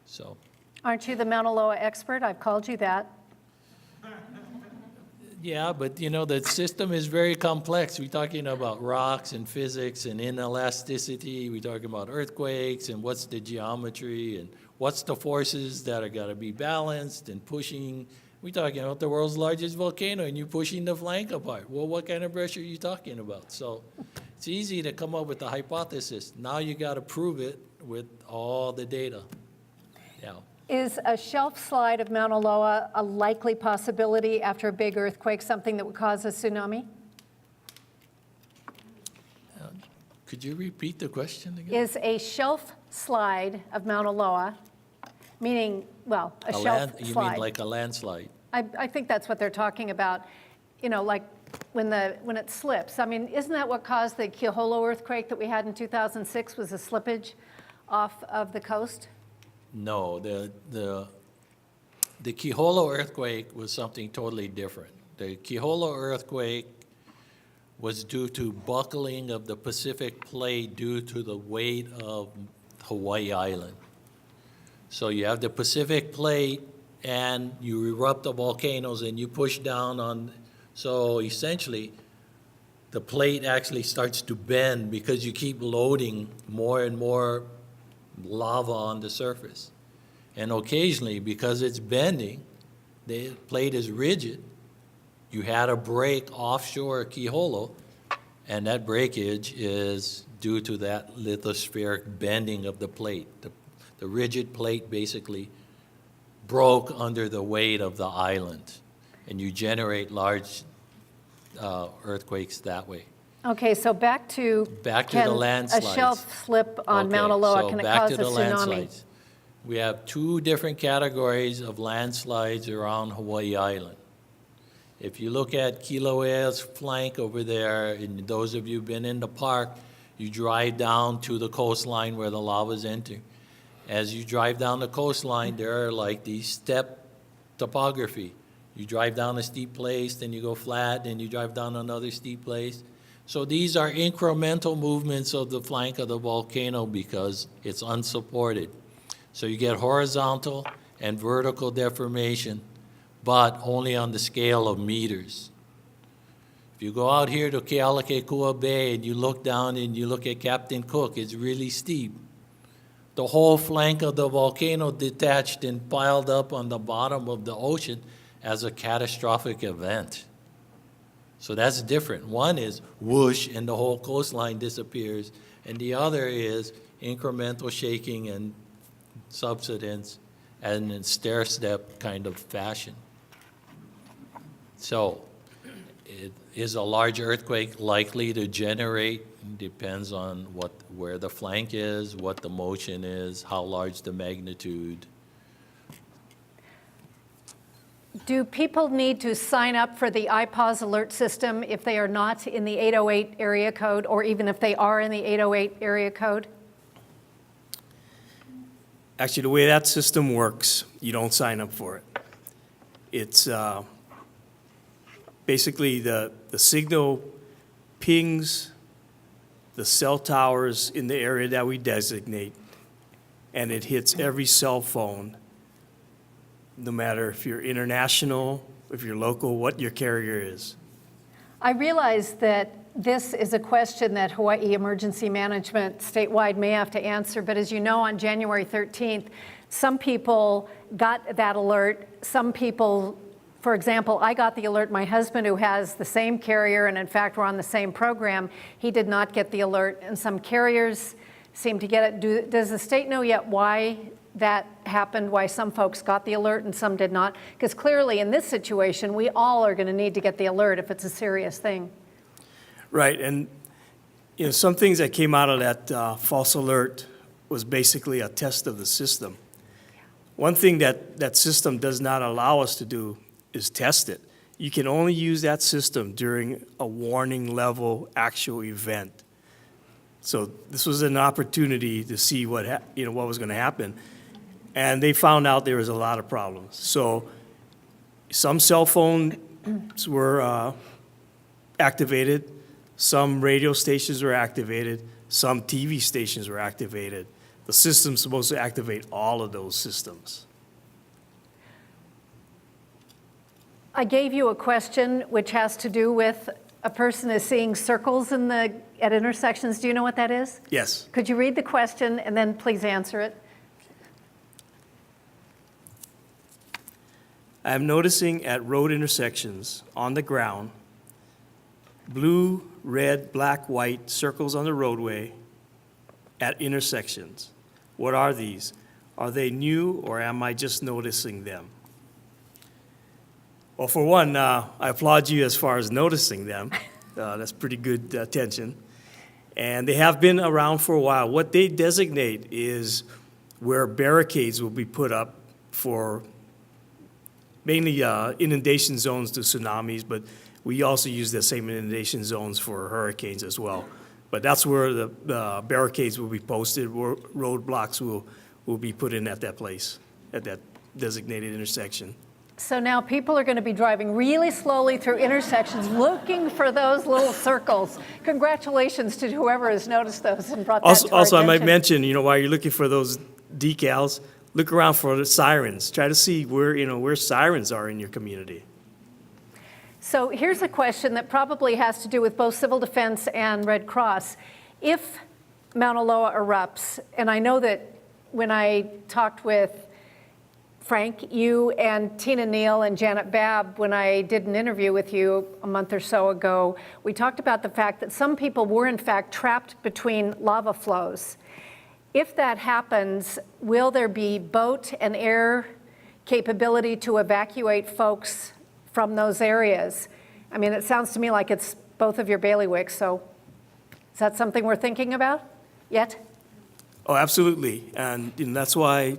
Speaker 5: So.
Speaker 3: Aren't you the Mauna Loa expert? I've called you that.
Speaker 5: Yeah, but you know, the system is very complex. We're talking about rocks and physics and inelasticity. We're talking about earthquakes and what's the geometry and what's the forces that are got to be balanced and pushing. We're talking about the world's largest volcano, and you're pushing the flank apart. Well, what kind of pressure are you talking about? So it's easy to come up with a hypothesis. Now you got to prove it with all the data. Yeah.
Speaker 3: Is a shelf slide of Mauna Loa a likely possibility after a big earthquake, something that would cause a tsunami?
Speaker 5: Could you repeat the question again?
Speaker 3: Is a shelf slide of Mauna Loa, meaning, well, a shelf slide.
Speaker 5: You mean like a landslide?
Speaker 3: I think that's what they're talking about. You know, like when it slips. I mean, isn't that what caused the Kiholo earthquake that we had in 2006, was a slippage off of the coast?
Speaker 5: No, the Kiholo earthquake was something totally different. The Kiholo earthquake was due to buckling of the Pacific plate due to the weight of Hawaii Island. So you have the Pacific plate and you erupt the volcanoes and you push down on, so essentially the plate actually starts to bend because you keep loading more and more lava on the surface. And occasionally, because it's bending, the plate is rigid, you had a break offshore Kiholo, and that breakage is due to that lithospheric bending of the plate. The rigid plate basically broke under the weight of the island, and you generate large earthquakes that way.
Speaker 3: Okay, so back to
Speaker 5: the landslides.
Speaker 3: A shelf slip on Mauna Loa,
Speaker 5: so
Speaker 3: can it
Speaker 5: back
Speaker 3: cause
Speaker 5: to
Speaker 3: a
Speaker 5: the
Speaker 3: tsunami?
Speaker 5: landslides. we have two different categories of landslides around Hawaii Island. If you look at Kilauea's flank over there, and those of you who've been in the park, you drive down to the coastline where the lava's entering. As you drive down the coastline, there are like these step topography. You drive down a steep place, then you go flat, then you drive down another steep place. So these are incremental movements of the flank of the volcano because it's unsupported. So you get horizontal and vertical deformation, but only on the scale of meters. If you go out here to Kealakekua Bay and you look down and you look at Captain Cook, it's really steep. The whole flank of the volcano detached and piled up on the bottom of the ocean as a catastrophic event. So that's different. One is whoosh and the whole coastline disappears, and the other is incremental shaking and subsidence and in stair-step kind of fashion. So is a large earthquake likely to generate? Depends on where the flank is, what the motion is, how large the magnitude.
Speaker 3: Do people need to sign up for the IPAWS alert system if they are not in the 808 area code, or even if they are in the 808 area code?
Speaker 6: Actually, the way that system works, you don't sign up for it. It's basically the signal pings the cell towers in the area that we designate, and it hits every cell phone, no matter if you're international, if you're local, what your carrier is.
Speaker 3: I realize that this is a question that Hawaii Emergency Management statewide may have to answer, but as you know, on January 13th, some people got that alert. Some people, for example, I got the alert. My husband, who has the same carrier, and in fact, we're on the same program, he did not get the alert, and some carriers seem to get it. Does the state know yet why that happened, why some folks got the alert and some did not? Because clearly in this situation, we all are going to need to get the alert if it's a serious thing.
Speaker 6: Right, and some things that came out of that false alert was basically a test of the system. One thing that system does not allow us to do is test it. You can only use that system during a warning level actual event. So this was an opportunity to see what was going to happen. And they found out there was a lot of problems. So some cell phones were activated, some radio stations were activated, some TV stations were activated. The system's supposed to activate all of those systems.
Speaker 3: I gave you a question which has to do with a person is seeing circles at intersections. Do you know what that is?
Speaker 6: Yes.
Speaker 3: Could you read the question and then please answer it?
Speaker 6: I am noticing at road intersections on the ground, blue, red, black, white circles on the roadway at intersections. What are these? Are they new, or am I just noticing them? Well, for one, I applaud you as far as noticing them. That's pretty good attention. And they have been around for a while. What they designate is where barricades will be put up for mainly inundation zones to tsunamis, but we also use the same inundation zones for hurricanes as well. But that's where the barricades will be posted, where roadblocks will be put in at that place, at that designated intersection.
Speaker 3: So now people are going to be driving really slowly through intersections looking for those little circles. Congratulations to whoever has noticed those and brought that to our
Speaker 6: Also, I might
Speaker 3: attention.
Speaker 6: mention, while you're looking for those decals, look around for the sirens. Try to see where sirens are in your community.
Speaker 3: So here's a question that probably has to do with both Civil Defense and Red Cross. If Mauna Loa erupts, and I know that when I talked with Frank, you and Tina Neal and Janet Babb, when I did an interview with you a month or so ago, we talked about the fact that some people were in fact trapped between lava flows. If that happens, will there be boat and air capability to evacuate folks from those areas? I mean, it sounds to me like it's both of your bailiwicks, so is that something we're thinking about yet?
Speaker 6: Oh, absolutely. And that's why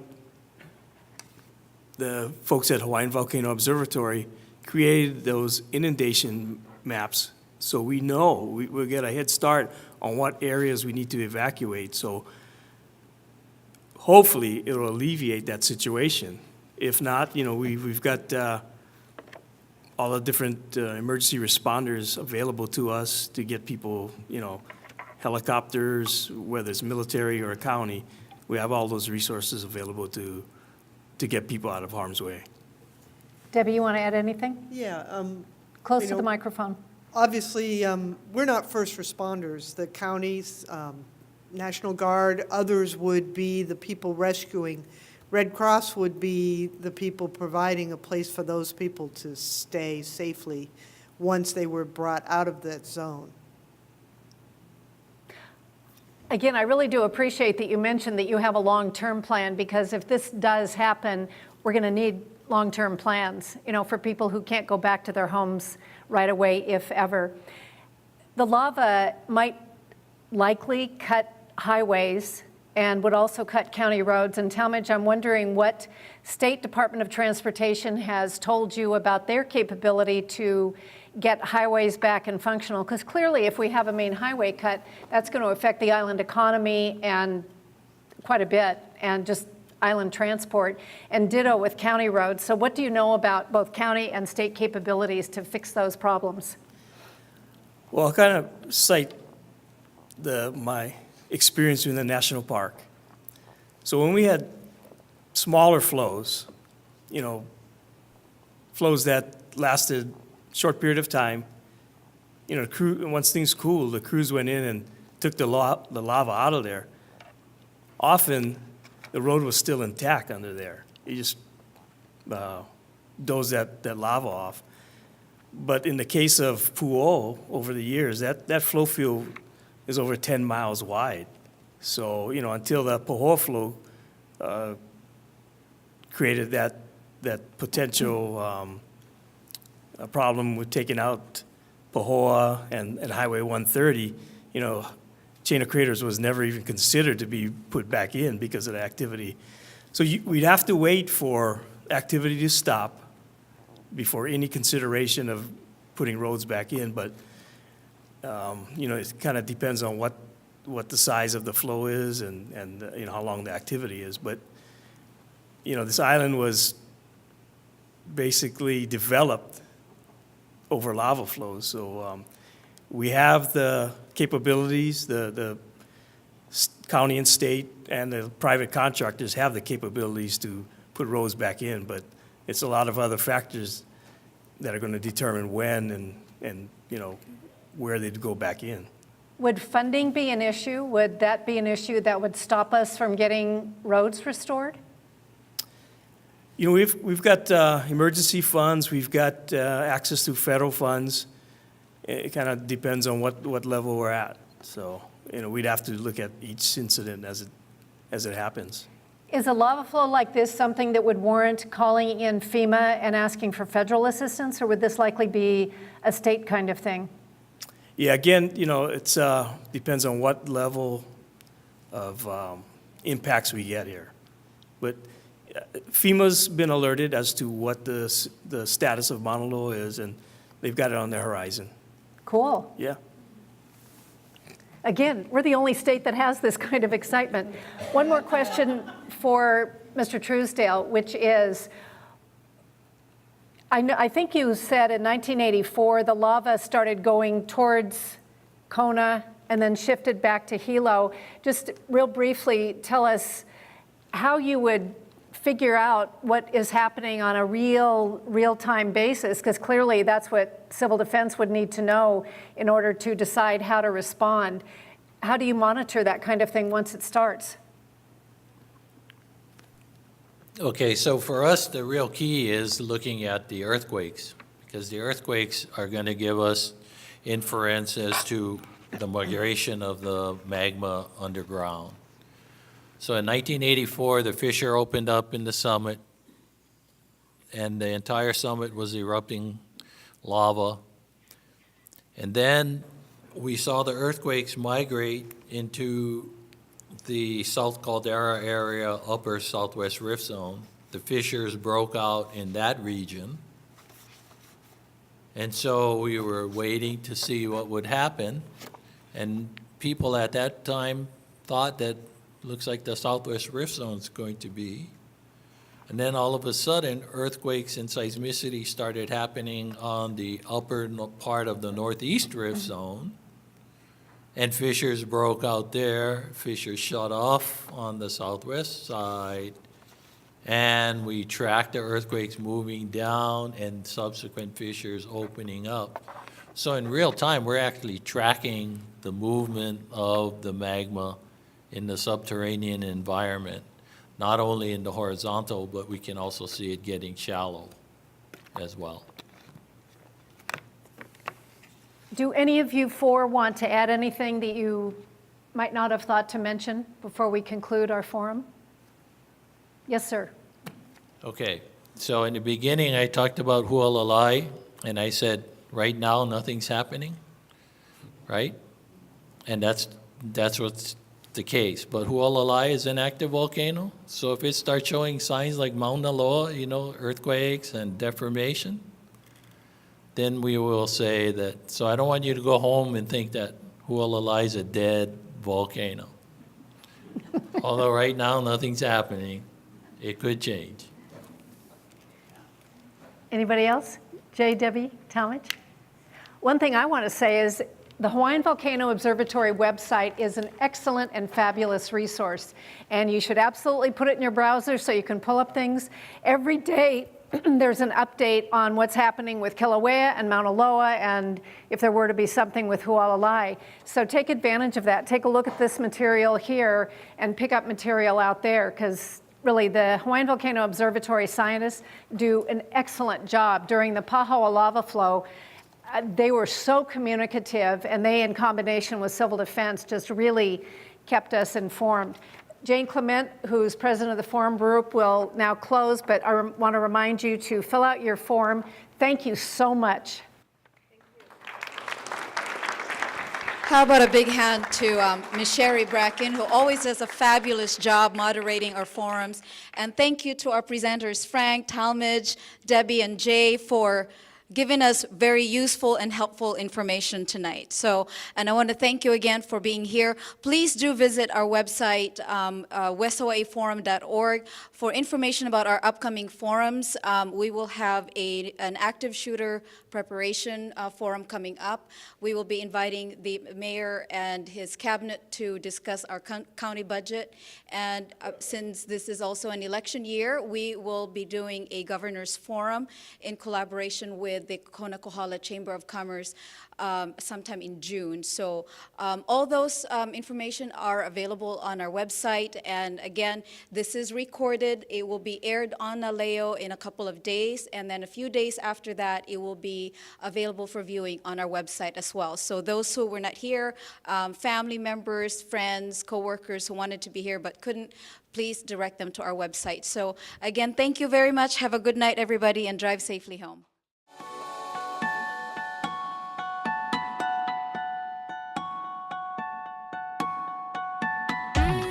Speaker 6: the folks at Hawaiian Volcano Observatory created those inundation maps, so we know, we'll get a head start on what areas we need to evacuate. So hopefully it'll alleviate that situation. If not, we've got all the different emergency responders available to us to get people, helicopters, whether it's military or a county. We have all those resources available to get people out of harm's way.
Speaker 3: Debbie, you want to add anything?
Speaker 7: Yeah,
Speaker 3: Close
Speaker 7: You
Speaker 3: to the
Speaker 7: know-
Speaker 3: microphone.
Speaker 7: obviously, we're not first responders. The counties, National Guard, others would be the people rescuing. Red Cross would be the people providing a place for those people to stay safely once they were brought out of that zone.
Speaker 3: Again, I really do appreciate that you mentioned that you have a long-term plan, because if this does happen, we're going to need long-term plans, for people who can't go back to their homes right away, if ever. The lava might likely cut highways and would also cut county roads. And Talmadge, I'm wondering what State Department of Transportation has told you about their capability to get highways back and functional, because clearly if we have a main highway cut, that's going to affect the island economy and quite a bit, and just island transport, and ditto with county roads. So what do you know about both county and state capabilities to fix those problems?
Speaker 6: Well, I'll kind of cite my experience in the national park. So when we had smaller flows, flows that lasted a short period of time, once things cooled, the crews went in and took the lava out of there. Often, the road was still intact under there. You just dozed that lava off. But in the case of Pu'o, over the years, that flow field is over 10 miles wide. So, until the Pahoa flow created that potential problem with taking out Pahoa and Highway 130, Chain of Craters was never even considered to be put back in because of the activity. So we'd have to wait for activity to stop before any consideration of putting roads back in. But, it kind of depends on what the size of the flow is and how long the activity is. But, this island was basically developed over lava flows. So we have the capabilities, the county and state and the private contractors have the capabilities to put roads back in, but it's a lot of other factors that are going to determine when and where they'd go back in.
Speaker 3: Would funding be an issue? Would that be an issue that would stop us from getting roads restored?
Speaker 6: We've got emergency funds, we've got access to federal funds. It kind of depends on what level we're at. So, we'd have to look at each incident as it happens.
Speaker 3: Is a lava flow like this something that would warrant calling in FEMA and asking for federal assistance, or would this likely be a state kind of thing?
Speaker 6: Yeah, again, it's depends on what level of impacts we get here. But FEMA's been alerted as to what the status of Mauna Loa is, and they've got it on their horizon.
Speaker 3: Cool.
Speaker 6: Yeah.
Speaker 3: Again, we're the only state that has this kind of excitement. One more question for Mr. Truesdale, which is, I think you said in 1984 the lava started going towards Kona and then shifted back to Hilo. Just real briefly, tell us how you would figure out what is happening on a real-time basis, because clearly that's what civil defense would need to know in order to decide how to respond. How do you monitor that kind of thing once it starts?
Speaker 5: Okay, so for us, the real key is looking at the earthquakes, because the earthquakes are going to give us inference as to the migration of the magma underground. So in 1984, the fissure opened up in the summit, and the entire summit was erupting lava. And then we saw the earthquakes migrate into the South Caldera area, upper Southwest Rift Zone, the fissures broke out in that region. And so we were waiting to see what would happen. And people at that time thought that looks like the Southwest Rift Zone is going to be. And then all of a sudden, earthquakes and seismicity started happening on the upper part of the Northeast Rift Zone. And fissures broke out there, fissures shut off on the southwest side. And we tracked the earthquakes moving down and subsequent fissures opening up. So in real time, we're actually tracking the movement of the magma in the subterranean environment, not only in the horizontal, but we can also see it getting shallow as well.
Speaker 3: Do any of you four want to add anything that you might not have thought to mention before we conclude our forum? Yes, sir. Okay,
Speaker 5: so in the beginning, I talked about Hualalai, and I said, right now, nothing's happening, right? And that's what's the case. But Hualalai is an active volcano, so if it starts showing signs like Mauna Loa, earthquakes and deformation, then we will say that. So I don't want you to go home and think that Hualalai is a dead volcano. Although right now, nothing's happening. It could change.
Speaker 3: Anybody else? Jay, Debbie, Talmadge? One thing I want to say is the Hawaiian Volcano Observatory website is an excellent and fabulous resource, and you should absolutely put it in your browser so you can pull up things. Every day, there's an update on what's happening with Kilauea and Mauna Loa, and if there were to be something with Hualalai. So take advantage of that. Take a look at this material here and pick up material out there, because really, the Hawaiian Volcano Observatory scientists do an excellent job. During the Pahoa lava flow, they were so communicative, and they, in combination with civil defense, just really kept us informed. Jane Clement, who's president of the forum group, will now close, but I want to remind you to fill out your form. Thank you so much.
Speaker 2: How about a big hand to Ms. Sherry Bracken, who always does a fabulous job moderating our forums. And thank you to our presenters, Frank, Talmadge, Debbie, and Jay, for giving us very useful and helpful information tonight. And I want to thank you again for being here. Please do visit our website, westhawaiiforum.org, for information about our upcoming forums. We will have an active shooter preparation forum coming up. We will be inviting the mayor and his cabinet to discuss our county budget. And since this is also an election year, we will be doing a governor's forum in collaboration with the Konakohala Chamber of Commerce sometime in June. So all those information are available on our website. And again, this is recorded. It will be aired on Naleo in a couple of days. And then a few days after that, it will be available for viewing on our website as well. So those who were not here, family members, friends, coworkers who wanted to be here but couldn't, please direct them to our website. So again, thank you very much. Have a good night, everybody, and drive safely home.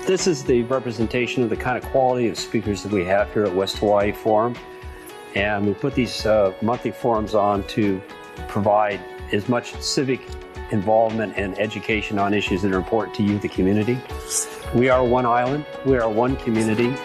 Speaker 1: This is the representation of the kind of quality of speakers that we have here at West Hawaii Forum. And we put these monthly forums on to provide as much civic involvement and education on issues that are important to you, the community. We are one island. We are one community.